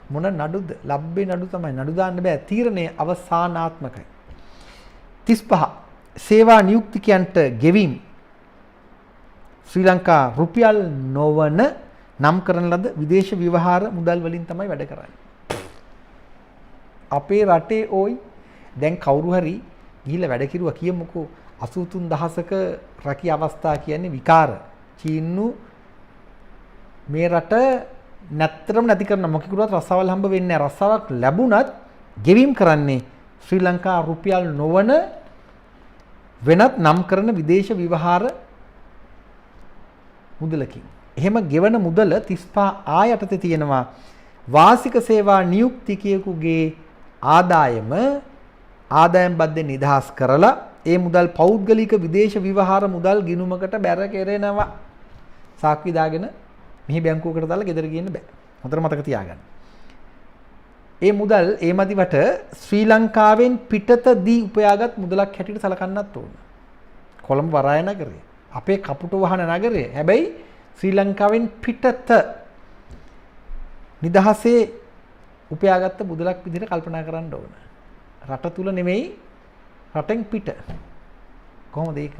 මොන නඩුද? ලබ්බේ නඩු තමයි. නඩු දාන්න බෑ. තීරණය අවසානාත්මකයි. 35 සේවා නියුක්තිකයන්ට ගෙවීම් ශ්‍රී ලංකා රුපියල් නොවන නම් කරන ලද විදේශ විවහාර මුදල් වලින් තමයි වැඩ කරන්නේ. අපේ රටේ ඕයි දැන් කවුරු හරි ගිහිල්ලා වැඩ කිරුවා කියමුකෝ 83000ක රැකී අවස්ථා කියන්නේ විකාර චීන්නු මේ රට නැත්තරම නැති කරන මොකෙකුවත් රස්සාවල් හම්බ වෙන්නේ නැහැ. රස්සාවක් ලැබුණත් ගෙවීම් කරන්නේ ශ්‍රී ලංකා රුපියල් නොවන වෙනත් නම් කරන විදේශ විවහාර මුදලකින්. එහෙම ගෙවන මුදල 35 යටතේ තියෙනවා වාර්ෂික සේවා නියුක්තිකයෙකුගේ ආදායම් බද්දෙන් නිදහස් කරලා ඒ මුදල් පෞද්ගලික විදේශ විවහාර මුදල් ගිණුමකට බැර කෙරෙනවා. සාක්ෂි දාගෙන මෙහි බැංකුවකට දාලා ගෙදර ගියන්න බෑ. හොඳට මතක තියාගන්න. ඒ මුදල් ඒ මදිවට ශ්‍රී ලංකාවෙන් පිටතදී උපයාගත් මුදලක් හැටියට සලකන්නත් ඕන. කොළඹ වරාය නගරය. අපේ කපුට වහන නගරය. හැබැයි ශ්‍රී ලංකාවෙන් පිටත නිදහසේ උපයාගත්ත මුදලක් විදිහට කල්පනා කරන්න ඕන. රට තුල නෙමෙයි රටෙන් පිට. කොහොමද ඒක?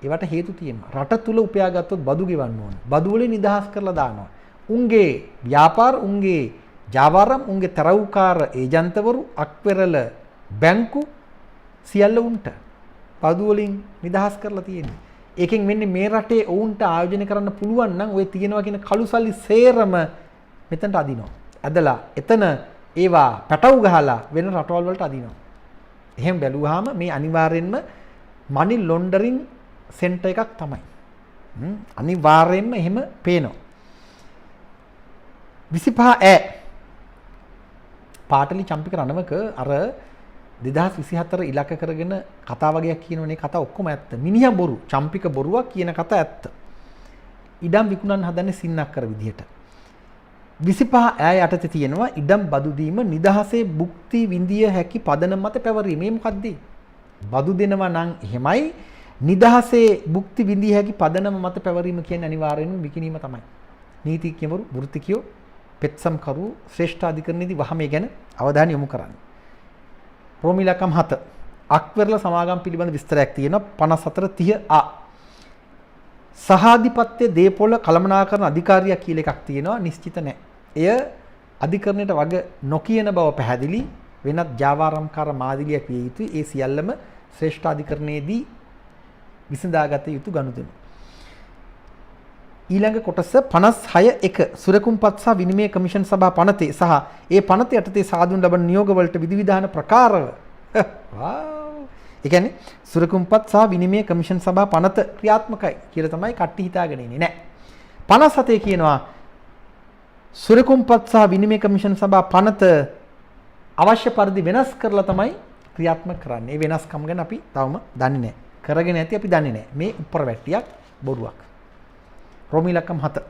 ඒවට හේතු තියෙනවා. රට තුල උපයාගත්තොත් බදු ගෙවන්න ඕන. බදු වලින් නිදහස් කරලා දානවා. උන්ගේ ව්‍යාපාර, උන්ගේ ජාවාරම්, උන්ගේ තරවුකාර ඒජන්තවරු, අක්වෙරළ බැංකු සියල්ල උන්ට බදු වලින් නිදහස් කරලා තියෙනවා. ඒකෙන් වෙන්නේ මේ රටේ ඔවුන්ට ආයෝජනය කරන්න පුළුවන් නම් ඔය තියෙනවා කියන කළු සල්ලි සේරම මෙතනට අදිනවා. ඇදලා එතන ඒවා පැටවු ගහලා වෙන රටවල් වලට අදිනවා. එහෙම බැලුවාම මේ අනිවාර්යෙන්ම මනි ලොන්ඩරින් සෙන්ටර් එකක් තමයි. අනිවාර්යෙන්ම එහෙම පේනවා. 25 පාටලි චම්පික රණවක අර 2024 ඉලක්ක කරගෙන කතා වගේක් කියනවනේ කතා ඔක්කොම ඇත්ත. මිනිහා බොරු, චම්පික බොරුවක් කියන කතා ඇත්ත. ඉඩම් විකුණන්න හදන්නේ සින්නක් කර විදිහට. 25 යටතේ තියෙනවා ඉඩම් බදු දීම නිදහසේ භුක්ති විඳිය හැකි පදනම මත පැවරීම. මේ මොකද්ද? බදු දෙනවා නම් එහෙමයි නිදහසේ භුක්ති විඳිය හැකි පදනම මත පැවරීම කියන්නේ අනිවාර්යෙන්ම විකිණීම තමයි. නීතිඥවරු, වෘත්තිකයෝ, පෙත්සම්කරු ශ්‍රේෂ්ඨ අධිකරණයේදී වහම මේ ගැන අවධානය යොමු කරන්න. ප්‍රෝමිලකම් 7 අක්වෙරළ සමාගම් පිළිබඳ විස්තරයක් තියෙනවා 5430A. සහාධිපත්‍ය දේපොළ කළමනාකරන අධිකාරියක් කියලා එකක් තියෙනවා නිශ්චිත නැහැ. එය අධිකරණයට වග නොකියන බව පැහැදිලි. වෙනත් ජාවාරම්කාර මාදිලියක් විය යුතුයි. ඒ සියල්ලම ශ්‍රේෂ්ඨ අධිකරණයේදී විසඳාගත යුතු ගනුදෙනු. ඊළඟ කොටස 56.1 සුරකුම්පත් සහ විනිමය කමිෂන් සභා පනතේ සහ ඒ පනත යටතේ සාදුන් ලබන නියෝගවලට විධිවිධාන ප්‍රකාරව ඒ කියන්නේ සුරකුම්පත් සහ විනිමය කමිෂන් සභා පනත ක්‍රියාත්මකයි කියලා තමයි කට්ටි හිතාගෙන ඉන්නේ නෑ. 57 කියනවා සුරකුම්පත් සහ විනිමය කමිෂන් සභා පනත අවශ්‍ය පරිදි වෙනස් කරලා තමයි ක්‍රියාත්මක කරන්නේ. ඒ වෙනස්කම් ගැන අපි තවම දන්නේ නැහැ. කරගෙන නැති අපි දන්නේ නැහැ. මේ උඩර වැට්ටියක් බොරුවක්. රෝමී ලකම් 7.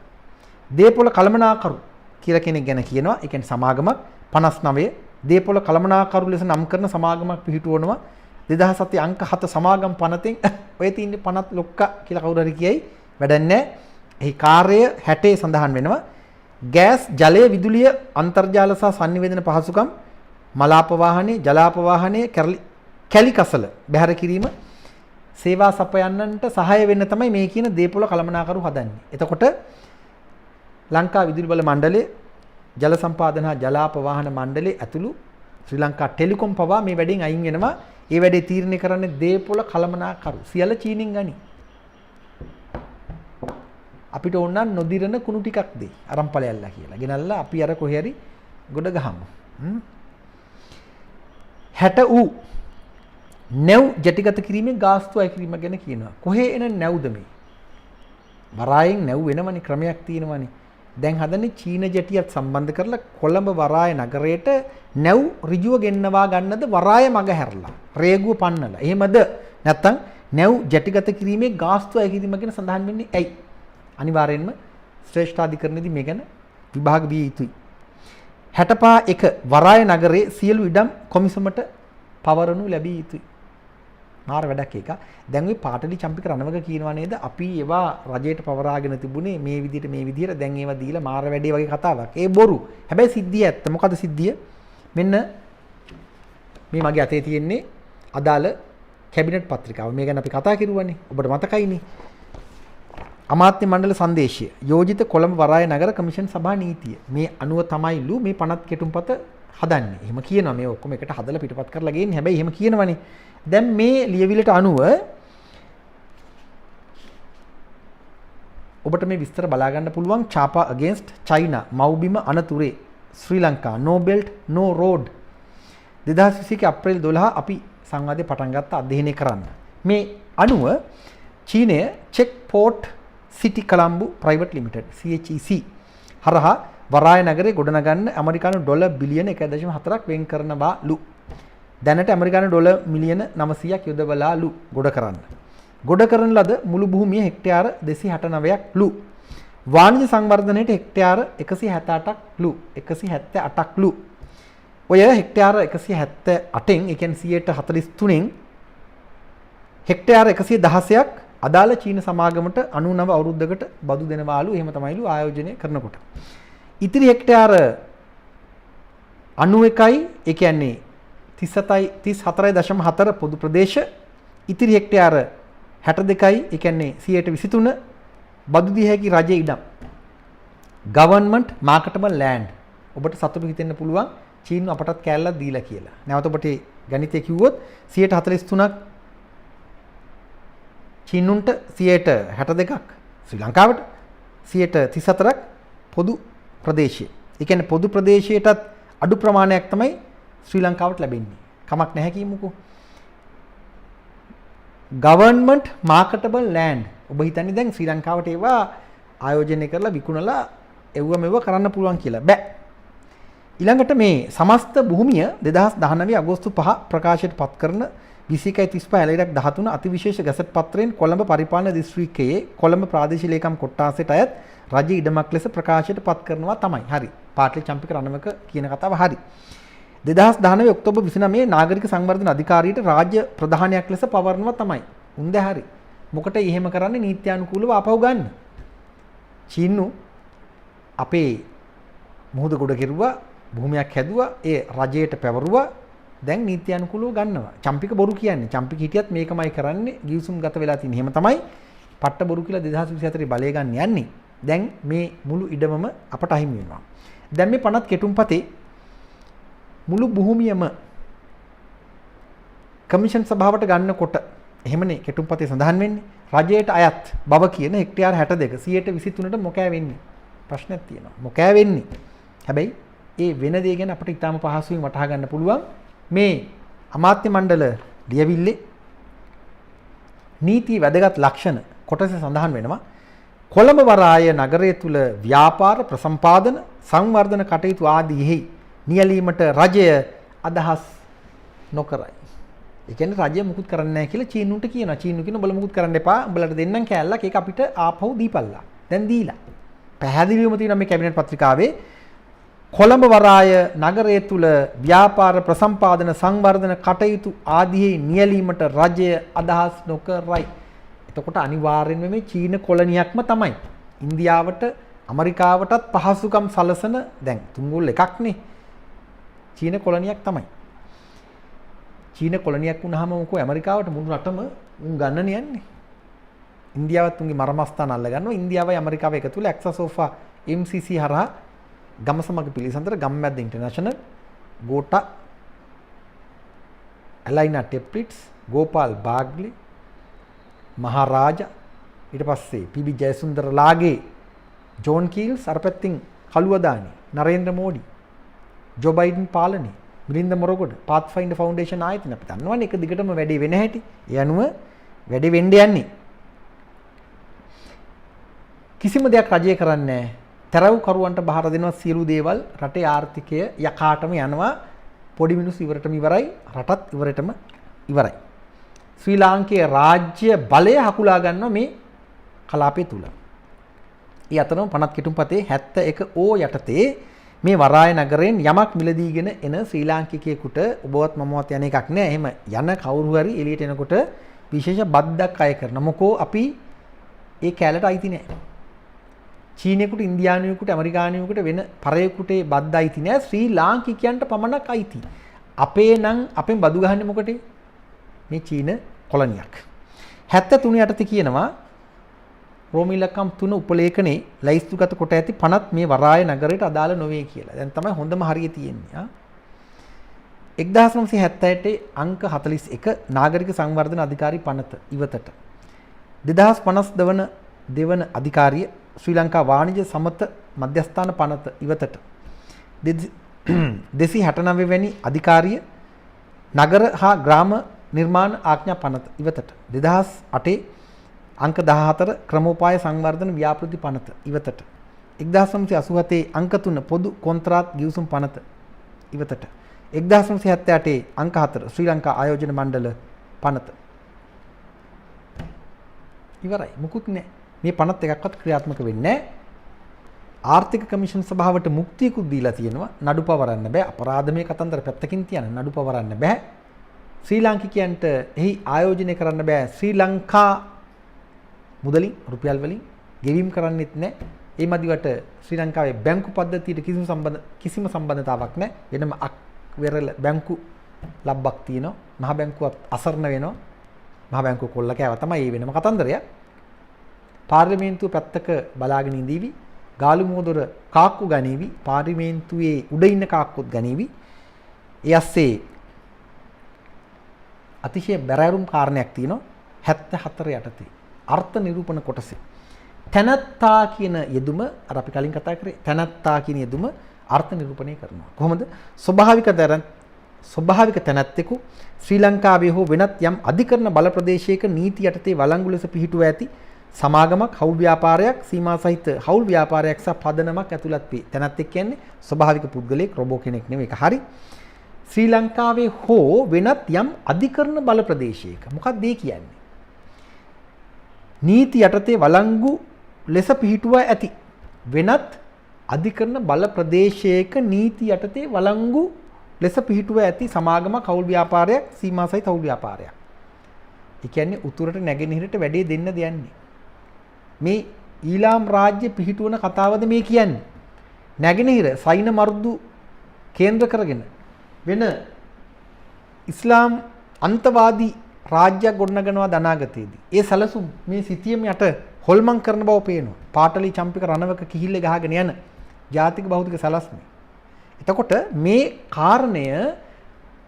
දේපොළ කළමනාකරු කියලා කෙනෙක් ගැන කියනවා. ඒ කියන්නේ සමාගමක් 59 දේපොළ කළමනාකරු ලෙස නම් කරන සමාගමක් පිහිටුවනවා 2007 අංක 7 සමාගම් පනතෙන් ඔය තියෙන්නේ පනත් ලොක්කා කියලා කවුරු හරි කියයි වැඩක් නැහැ. එහි කාර්යය 60 සඳහන් වෙනවා. ගෑස්, ජලය, විදුලිය, අන්තර්ජාල සහ sannivedana පහසුකම්, මලාප වාහනේ, ජලාප වාහනේ, කැලි කසල බැහැර කිරීම, සේවා සපයන්නන්ට සහාය වෙන්න තමයි මේ කියන දේපොළ කළමනාකරු හදන්නේ. එතකොට ලංකා විදුලි බල මණ්ඩලය, ජල සම්පාදන හා ජලාප වාහන මණ්ඩලය ඇතුළු ශ්‍රී ලංකා ටෙලිකොම් පවා මේ වැඩෙන් අයින් වෙනවා. ඒ වැඩේ තීරණය කරන්නේ දේපොළ කළමනාකරු. සියල්ල චීනෙන් ගනි. අපිට ඕන නම් නොදිරන කුණු ටිකක් දෙයි. අරන් ඵලයල්ලා කියලා. ගෙනල්ලා අපි අර කොහේ හරි ගොඩ ගහමු. 60 ඌ නැව් ජටිගත කිරීමේ ගාස්තු අය කිරීම ගැන කියනවා. කොහේ එන නැව්ද මේ? වරායෙන් නැව් වෙනවනේ ක්‍රමයක් තියෙනවනේ. දැන් හදන්නේ චීන ජටියත් සම්බන්ධ කරලා කොළඹ වරාය නගරයට නැව් ඍජුව ගෙන්නවා ගන්නද වරාය මග හැරලා රේගුව පන්නලා. එහෙමද? නැත්තම් නැව් ජටිගත කිරීමේ ගාස්තු අය කිරීම ගැන සඳහන් වෙන්නේ ඇයි? අනිවාර්යෙන්ම ශ්‍රේෂ්ඨාධිකරණයේදී මේ ගැන විභාග විය යුතුයි. 65 වරාය නගරයේ සියලු ඉඩම් කොමිසමට පවරනු ලැබිය යුතුයි. මාර වැඩක් එක. දැන් ওই පාටලි චම්පික රණවක කියනවා නේද? අපි ඒවා රජයට පවරාගෙන තිබුණේ මේ විදිහට දැන් ඒවා දීලා මාර වැඩේ වගේ කතාවක්. ඒ බොරු. හැබැයි සිද්ධිය ඇත්ත. මොකද සිද්ධිය? මෙන්න මේ මගේ අතේ තියෙන්නේ අදාළ කැබිනට් පත්‍රිකාව. මේ ගැන අපි කතා කරුවානේ. ඔබට මතකයිනේ. අමාත්‍ය මණ්ඩල සංදේශය යෝජිත කොළඹ වරාය නගර කමිෂන් සභා නීතිය මේ අනුව තමයිලු මේ පනත් කෙටුම්පත හදන්නේ. එහෙම කියනවා මේ ඔක්කොම එකට හදලා පිටපත් කරලා ගේන්නේ. හැබැයි එහෙම කියනවනේ. දැන් මේ ලියවිලට අනුව ඔබට මේ විස්තර බලා ගන්න පුළුවන් Chapa against China මව්බිම අනතුරේ ශ්‍රී Lanka no belt no road 2021 අප්‍රේල් 12 අපි සංවාදය පටන් ගත්ත අධ්‍යයනය කරන්න. මේ අනුව චීනය චෙක් පෝට් සිටි කොළඹ ප්‍රයිවට් ලිමිටඩ් CHEC හරහා වරාය නගරේ ගොඩනගන්න ඇමරිකානු ඩොලර් බිලියන 1.4ක් වෙන් කරනවාලු. දැනට ඇමරිකානු ඩොලර් මිලියන 900ක් යොදවලාලු ගොඩ කරන්න. ගොඩ කරන ලද මුළු භූමිය හෙක්ටයාර 269ක්ලු. වාණිජ සංවර්ධනයේට හෙක්ටයාර 178ක්ලු. 178ක්ලු. ඔය හෙක්ටයාර 178න් ඒ කියන්නේ 143න් හෙක්ටයාර 116ක් අදාළ චීන සමාගමට 99 අවුරුද්දකට බදු දෙනවාලු. එහෙම තමයිලු ආයෝජනය කරනකොට. ඉතිරි හෙක්ටයාර 91යි ඒ කියන්නේ 34.4 පොදු ප්‍රදේශ. ඉතිරි හෙක්ටයාර 62යි ඒ කියන්නේ 123 බදු දිය හැකි රජයේ ඉඩම්. Government marketable land. ඔබට සතුටු හිතෙන්න පුළුවන් චීන අපටත් කෑල්ලක් දීලා කියලා. නැවත ඔබට ගණිතය කිව්වොත් 143ක් චීනුන්ට 162ක් ශ්‍රී ලංකාවට 134ක් පොදු ප්‍රදේශය. ඒ කියන්නේ පොදු ප්‍රදේශයටත් අඩු ප්‍රමාණයක් තමයි ශ්‍රී ලංකාවට ලැබෙන්නේ. කමක් නැහැ කියමුකෝ. Government marketable land. ඔබ හිතන්නේ දැන් ශ්‍රී ලංකාවට ඒවා ආයෝජනය කරලා විකුණලා එව්ව මෙව්ව කරන්න පුළුවන් කියලා. බෑ. ඊළඟට මේ සමස්ත භූමිය 2019 අගෝස්තු 5 ප්‍රකාශයට පත් කරන 21.35 අතිවිශේෂ ගැසට් පත්‍රයෙන් කොළඹ පරිපාලන දිස්ත්‍රික්කයේ කොළඹ ප්‍රාදේශීය ලේකම් කොට්ටාසයට අයත් රජ ඉඩමක් ලෙස ප්‍රකාශයට පත් කරනවා තමයි. හරි. පාටලි චම්පික රණවක කියන කතාව හරි. 2019 ඔක්තෝබර් 29 නාගරික සංවර්ධන අධිකාරියට රාජ්‍ය ප්‍රධානයක් ලෙස පවරනවා තමයි. උන්ද හරි. මොකට එහෙම කරන්නේ නීත්‍යානුකූලව ආපහු ගන්න. චීනු අපේ මුහුද ගොඩ කෙරුවා භූමියක් හැදුවා ඒ රජයට පැවරුවා දැන් නීත්‍යානුකූලව ගන්නවා. චම්පික බොරු කියන්නේ. චම්පික හිටියත් මේකමයි කරන්නේ. ගිවිසුම් ගත වෙලා තියෙන. එහෙම තමයි පට්ට බොරු කියලා 2024 බලය ගන්න යන්නේ. දැන් මේ මුළු ඉඩමම අපට අහිමි වෙනවා. දැන් මේ පනත් කෙටුම්පතේ මුළු භූමියම කමිෂන් සභාවට ගන්නකොට එහෙමනේ කෙටුම්පතේ සඳහන් වෙන්නේ රජයට අයත් බව කියන හෙක්ටයාර 62 123ට මොකෑ වෙන්නේ ප්‍රශ්නයක් තියෙනවා. මොකෑ වෙන්නේ? හැබැයි ඒ වෙන දේ ගැන අපිට ඊටාම පහසුවෙන් වටහා ගන්න පුළුවන් මේ අමාත්‍ය මණ්ඩල ලියවිල්ලේ නීති වැදගත් ලක්ෂණ කොටසේ සඳහන් වෙනවා. කොළඹ වරාය නගරය තුල ව්‍යාපාර ප්‍රසම්පාදන සංවර්ධන කටයුතු ආදීෙහි නියැලීමට රජය අදහස් නොකරයි. ඒ කියන්නේ රජය මුකුත් කරන්නේ නැහැ කියලා චීනුන්ට කියනවා. චීනු කියන උඹලා මුකුත් කරන්න එපා. උඹලට දෙන්නම් කෑල්ලක් ඒක අපිට ආපහු දීපල්ලා. දැන් දීලා. පැහැදිලිවම තියෙනවා මේ කැබිනට් පත්‍රිකාවේ කොළඹ වරාය නගරය තුල ව්‍යාපාර ප්‍රසම්පාදන සංවර්ධන කටයුතු ආදීෙහි නියැලීමට රජය අදහස් නොකරයි. එතකොට අනිවාර්යෙන්ම මේ චීන කොලනියක්ම තමයි. ඉන්දියාවට ඇමරිකාවටත් පහසුකම් සලසන දැන් තුන්ගොල්ල එකක්නේ. චීන කොලනියක් තමයි. චීන කොලනියක් වුණාම මොකෝ ඇමරිකාවට මුළු රටම උන් ගන්නන යන්නේ. ඉන්දියාවත් උන්ගේ මරමස්ථාන අල්ල ගන්නවා. ඉන්දියාවයි ඇමරිකාව එකතු වෙලා ඇක්සසෝෆා MCC හරහා ගමසමග පිළිසඳර ගම්මැද්ද ඉන්ටර්නැෂනල් ගෝටා ඇලයිනා ටෙප්ලිට්ස් ගෝපාල් බාග්ලි මහරාජා ඊට පස්සේ පීබී ජයසුන්දරලාගේ ජෝන් කීල්ස් අර පැත්තෙන් කළුවදානි නරේන්ද්‍ර මෝඩි ජෝ බයිඩන් පාලනේ මිලින්ද මොරගොඩ පාත්ෆයින්ඩර් ෆවුන්ඩේෂන් ආයතන අපි දන්නවනේ එක දිගටම වැඩේ වෙන හැටි. ඒ අනුව වැඩේ වෙන්න යන්නේ. කිසිම දෙයක් රජය කරන්නේ නැහැ. තරව්කරුවන්ට බාර දෙනවා සියලු දේවල් රටේ ආර්ථිකය යකාටම යනවා. පොඩි මිනිස්සු ඉවරටම ඉවරයි. රටත් ඉවරටම ඉවරයි. ශ්‍රී ලාංකේය රාජ්‍ය බලය හකුලා ගන්නවා මේ කලාපය තුල. ඒ අතරම පනත් කිටුම්පතේ 71 ඕ යටතේ මේ වරාය නගරයෙන් යමක් මිලදීගෙන එන ශ්‍රී ලාංකිකයෙකුට ඔබවත් මමවත් යන එකක් නෑ. එහෙම යන කවුරු හරි එළියට එනකොට විශේෂ බද්දක් අය කරන. මොකෝ අපි ඒ කැලට අයිති නෑ. චීනෙකුට ඉන්දියානුවෙකුට ඇමරිකානුවෙකුට වෙන පරයෙකුට ඒ බද්ද අයිති නෑ. ශ්‍රී ලාංකිකයන්ට පමණක් අයිති. අපේ නම් අපෙන් බදු ගහන්නේ මොකටේ? මේ චීන කොලනියක්. 73 යටතේ කියනවා රෝමිලකම් 3 උපලේඛනේ ලයිස්තුගත කොට ඇති පනත් මේ වරාය නගරයට අදාළ නොවේ කියලා. දැන් තමයි හොඳම හරිය තියෙන්නේ. 1978 අංක 41 නාගරික සංවර්ධන අධිකාරී පනත ඉවතට 2052 දෙවන අධිකාරිය ශ්‍රී ලංකා වාණිජ සමත මධ්‍යස්ථාන පනත ඉවතට 269 වැනි අධිකාරිය නගර හා ග්‍රාම නිර්මාණ ආඥා පනත ඉවතට 2008 අංක 14 ක්‍රමෝපාය සංවර්ධන ව්‍යාපෘති පනත ඉවතට 1987 අංක 3 පොදු කොන්ත්‍රාත් ගිවිසුම් පනත ඉවතට 1978 අංක 4 ශ්‍රී ලංකා ආයෝජන මණ්ඩල පනත ඉවරයි. මුකුත් නැහැ. මේ පනත් එකක්වත් ක්‍රියාත්මක වෙන්නේ නැහැ. ආර්ථික කමිෂන් සභාවට මුක්තියකුත් දීලා තියෙනවා. නඩු පවරන්න බෑ. අපරාධමය කතන්දර පැත්තකින් තියන නඩු පවරන්න බෑ. ශ්‍රී ලාංකිකයන්ට එහි ආයෝජනය කරන්න බෑ. ශ්‍රී ලංකා මුදලින් රුපියල් වලින් ගෙවීම් කරන්නෙත් නැහැ. ඒ මදිවට ශ්‍රී ලංකාවේ බැංකු පද්ධතියට කිසිම සම්බන්ධතාවක් නැහැ. වෙනම වෙරළ බැංකු ලබ්බක් තියෙනවා. මහ බැංකුවත් අසරණ වෙනවා. මහ බැංකුව කොල්ල කෑව තමයි ඒ වෙනම කතන්දරයක්. පාර්ලිමේන්තුව පැත්තක බලාගෙන ඉඳීවි. ගාලු මෝදොර කාක්කු ගනීවි. පාර්ලිමේන්තුවේ උඩ ඉන්න කාක්කුත් ගනීවි. ඒ ඇස්සේ අතිශය බැරෑරුම් කාරණයක් තියෙනවා 74 යටතේ. අර්ථ නිරූපණ කොටසේ තනත්තා කියන යෙදුම අර අපි කලින් කතා කරේ තනත්තා කියන යෙදුම අර්ථ නිරූපණය කරනවා. කොහොමද? ස්වභාවික තනත්තෙකු ශ්‍රී ලංකාවේ හෝ වෙනත් යම් අධිකරණ බල ප්‍රදේශයක නීති යටතේ වළංගු ලෙස පිහිටුව ඇති සමාගමක් හවුල් ව්‍යාපාරයක් සීමා සහිත හවුල් ව්‍යාපාරයක් සහ පදනමක් ඇතුළත් වේ. තනත්තෙක් කියන්නේ ස්වභාවික පුද්ගලයෙක් රොබෝ කෙනෙක් නෙවෙයි. ඒක හරි. ශ්‍රී ලංකාවේ හෝ වෙනත් යම් අධිකරණ බල ප්‍රදේශයක මොකක්ද ඒ කියන්නේ? නීති යටතේ වළංගු ලෙස පිහිටුවා ඇති වෙනත් අධිකරණ බල ප්‍රදේශයක නීති යටතේ වළංගු ලෙස පිහිටුවා ඇති සමාගමක් හවුල් ව්‍යාපාරයක් සීමා සහිත හවුල් ව්‍යාපාරයක්. ඒ කියන්නේ උතුරට නැගෙනහිරට වැඩේ දෙන්න දෙන්නේ. මේ ඊලාම් රාජ්‍ය පිහිටුවන කතාවද මේ කියන්නේ? නැගෙනහිර සයින මර්දු කේන්ද්‍ර කරගෙන වෙන ඉස්ලාම් අන්තවාදී රාජ්‍යයක් ගොඩනගනවා අනාගතයේදී. ඒ සැලසුම් මේ සිටියම යට හොල්මන් කරන බව පේනවා. පාටලි චම්පික රණවක කිහිල්ල ගහගෙන යන ජාතික බෞද්ධික සැලස්ම. එතකොට මේ කාරණය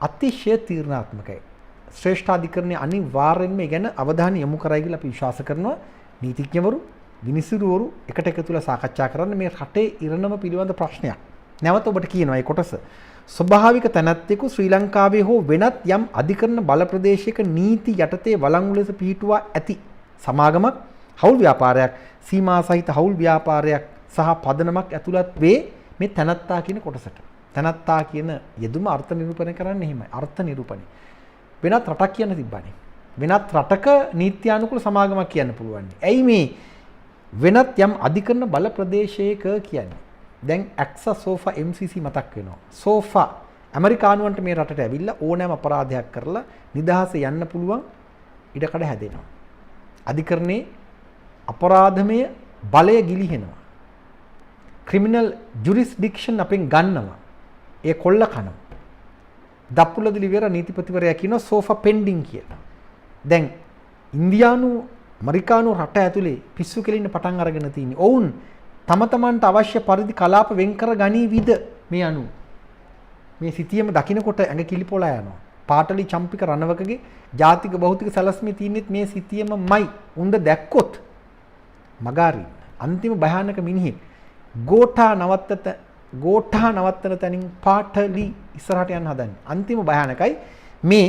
අතිශය තීරණාත්මකයි. ශ්‍රේෂ්ඨාධිකරණයේ අනිවාර්යෙන්ම ගැන අවධානය යොමු කරයි කියලා අපි විශ්වාස කරනවා. නීතිඥවරු, විනිසුරුවරු එකට එකතු වෙලා සාකච්ඡා කරන්න මේ රටේ ඉරණම පිළිබඳ ප්‍රශ්නයක්. නැවත ඔබට කියනවා මේ කොටස. ස්වභාවික තනත්තෙකු ශ්‍රී ලංකාවේ හෝ වෙනත් යම් අධිකරණ බල ප්‍රදේශයක නීති යටතේ වළංගු ලෙස පිහිටුවා ඇති සමාගමක් හවුල් ව්‍යාපාරයක් සීමා සහිත හවුල් ව්‍යාපාරයක් සහ පදනමක් ඇතුළත් වේ මේ තනත්තා කියන කොටසට. තනත්තා කියන යෙදුම අර්ථ නිරූපණය කරන්නේ එහෙමයි. අර්ථ නිරූපණය. වෙනත් රටක් කියන්න තිබ්බනේ. වෙනත් රටක නීත්‍යානුකූල සමාගමක් කියන්න පුළුවන්. ඇයි මේ වෙනත් යම් අධිකරණ බල ප්‍රදේශයක කියන්නේ? දැන් ඇක්සා සෝෆා MCC මතක් වෙනවා. සෝෆා ඇමරිකානුවන්ට මේ රටට ඇවිල්ලා ඕනෑම අපරාධයක් කරලා නිදහස යන්න පුළුවන් ඉඩකඩ හැදෙනවා. අධිකරණේ අපරාධමය බලය ගිලිහෙනවා. ක්‍රිමිනල් ජුරිස්ඩික්ෂන් අපෙන් ගන්නවා. ඒ කොල්ල කනවා. දප්පුලදිලි විර නීතිපතිවරයා කියනවා සෝෆා පෙන්ඩිං කියලා. දැන් ඉන්දියානු ඇමරිකානු රට ඇතුලේ පිස්සු කෙලින්න පටන් අරගෙන තියෙන්නේ. ඔවුන් තම තමන්ට අවශ්‍ය පරිදි කලාප වෙන් කර ගනීවිද මේ අනුව. මේ සිටියම දකින්නකොට ඇඟ කිලිපොලා යනවා. පාටලි චම්පික රණවකගේ ජාතික භෞතික සැලැස්මේ තියෙනෙත් මේ සිටියමයි. උන්ද දැක්කොත් මගාරින් අන්තිම භයානක මිනිහෙක් ගෝඨා නවත්තන තැනින් පාටලි ඉස්සරහට යන්න හදන්නේ. අන්තිම භයානකයි මේ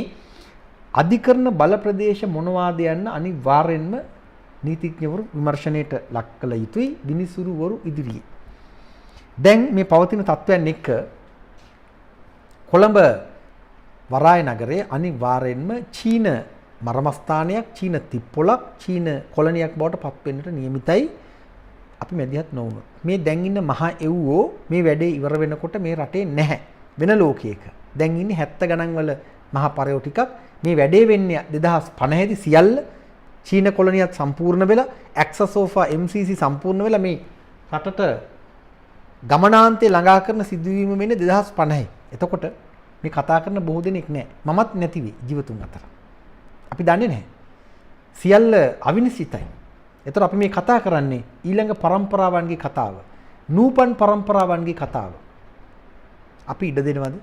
අධිකරණ බල ප්‍රදේශ මොනවාද යන්න අනිවාර්යෙන්ම නීතිඥවරු විමර්ශනයට ලක් කළ යුතුයි විනිසුරුවරු ඉදිරියේ. දැන් මේ පවතින තත්ත්වයන් එක්ක කොළඹ වරාය නගරයේ අනිවාර්යෙන්ම චීන මරමස්ථානයක්, චීන තිප්පොලක්, චීන කොලනියක් බවට පත් වෙන්නට නියමිතයි. අපි මැදිහත් නොවුනොත් මේ දැන් ඉන්න මහා එව්වෝ මේ වැඩේ ඉවර වෙනකොට මේ රටේ නැහැ. වෙන ලෝකයක. දැන් ඉන්නේ 70 ගණන් වල මහා පරයෝ ටිකක්. මේ වැඩේ වෙන්නේ 2050 දී සියල්ල චීන කොලනියත් සම්පූර්ණ වෙලා ඇක්සසෝෆා MCC සම්පූර්ණ වෙලා මේ රටට ගමනාන්තේ ළඟා කරන සිදුවීම වෙන්නේ 2050. එතකොට මේ කතා කරන බොහෝ දෙනෙක් නැහැ. මමත් නැති වෙයි ජීවතුන් අතර. අපි දන්නේ නැහැ. සියල්ල අවිනිශ්චිතයි. එතකොට අපි මේ කතා කරන්නේ ඊළඟ પરම්පරාවන්ගේ කතාව. නූපන් પરම්පරාවන්ගේ කතාව. අපි ඉඩ දෙනවද?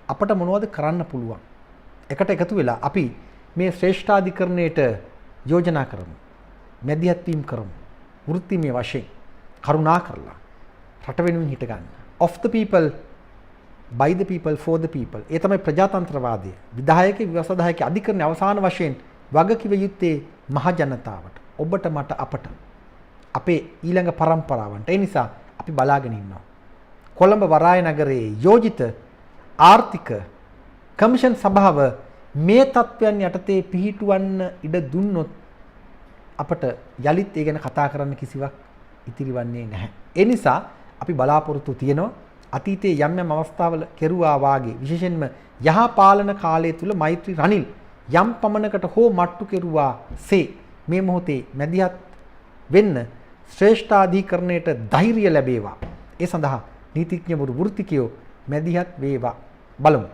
අපට මොනවද කරන්න පුළුවන්? එකට එකතු වෙලා අපි මේ ශ්‍රේෂ්ඨාධිකරණයට යෝජනා කරමු. මැදිහත් වීම කරමු. වෘත්තිමය වශයෙන් කරුණා කරලා රට වෙනුවෙන් හිට ගන්න. of the people by the people for the people. ඒ තමයි ප්‍රජාතන්ත්‍රවාදය. විධායක විවසදායක අධිකරණ අවසාන වශයෙන් වගකිව යුත්තේ මහ ජනතාවට. ඔබට මට අපට. අපේ ඊළඟ પરම්පරාවන්ට. ඒ නිසා අපි බලාගෙන ඉන්නවා. කොළඹ වරාය නගරයේ යෝජිත ආර්ථික කමිෂන් සභාව මේ තත්ත්වයන් යටතේ පිහිටුවන්න ඉඩ දුන්නොත් අපට යලිත් ඒ ගැන කතා කරන්න කිසිවක් ඉතිරිවන්නේ නැහැ. ඒ නිසා අපි බලාපොරොත්තු තියෙනවා අතීතයේ යම් යම් අවස්ථාවල කෙරුවා වාගේ විශේෂයෙන්ම යහපාලන කාලය තුල මෛත්‍රී රනිල් යම් පමණකට හෝ මට්ටු කෙරුවා සේ මේ මොහොතේ මැදිහත් වෙන්න ශ්‍රේෂ්ඨාධිකරණයට ධෛර්යය ලැබේවා. ඒ සඳහා නීතිඥවරු වෘත්තිකයෝ මැදිහත් වේවා. බලමු.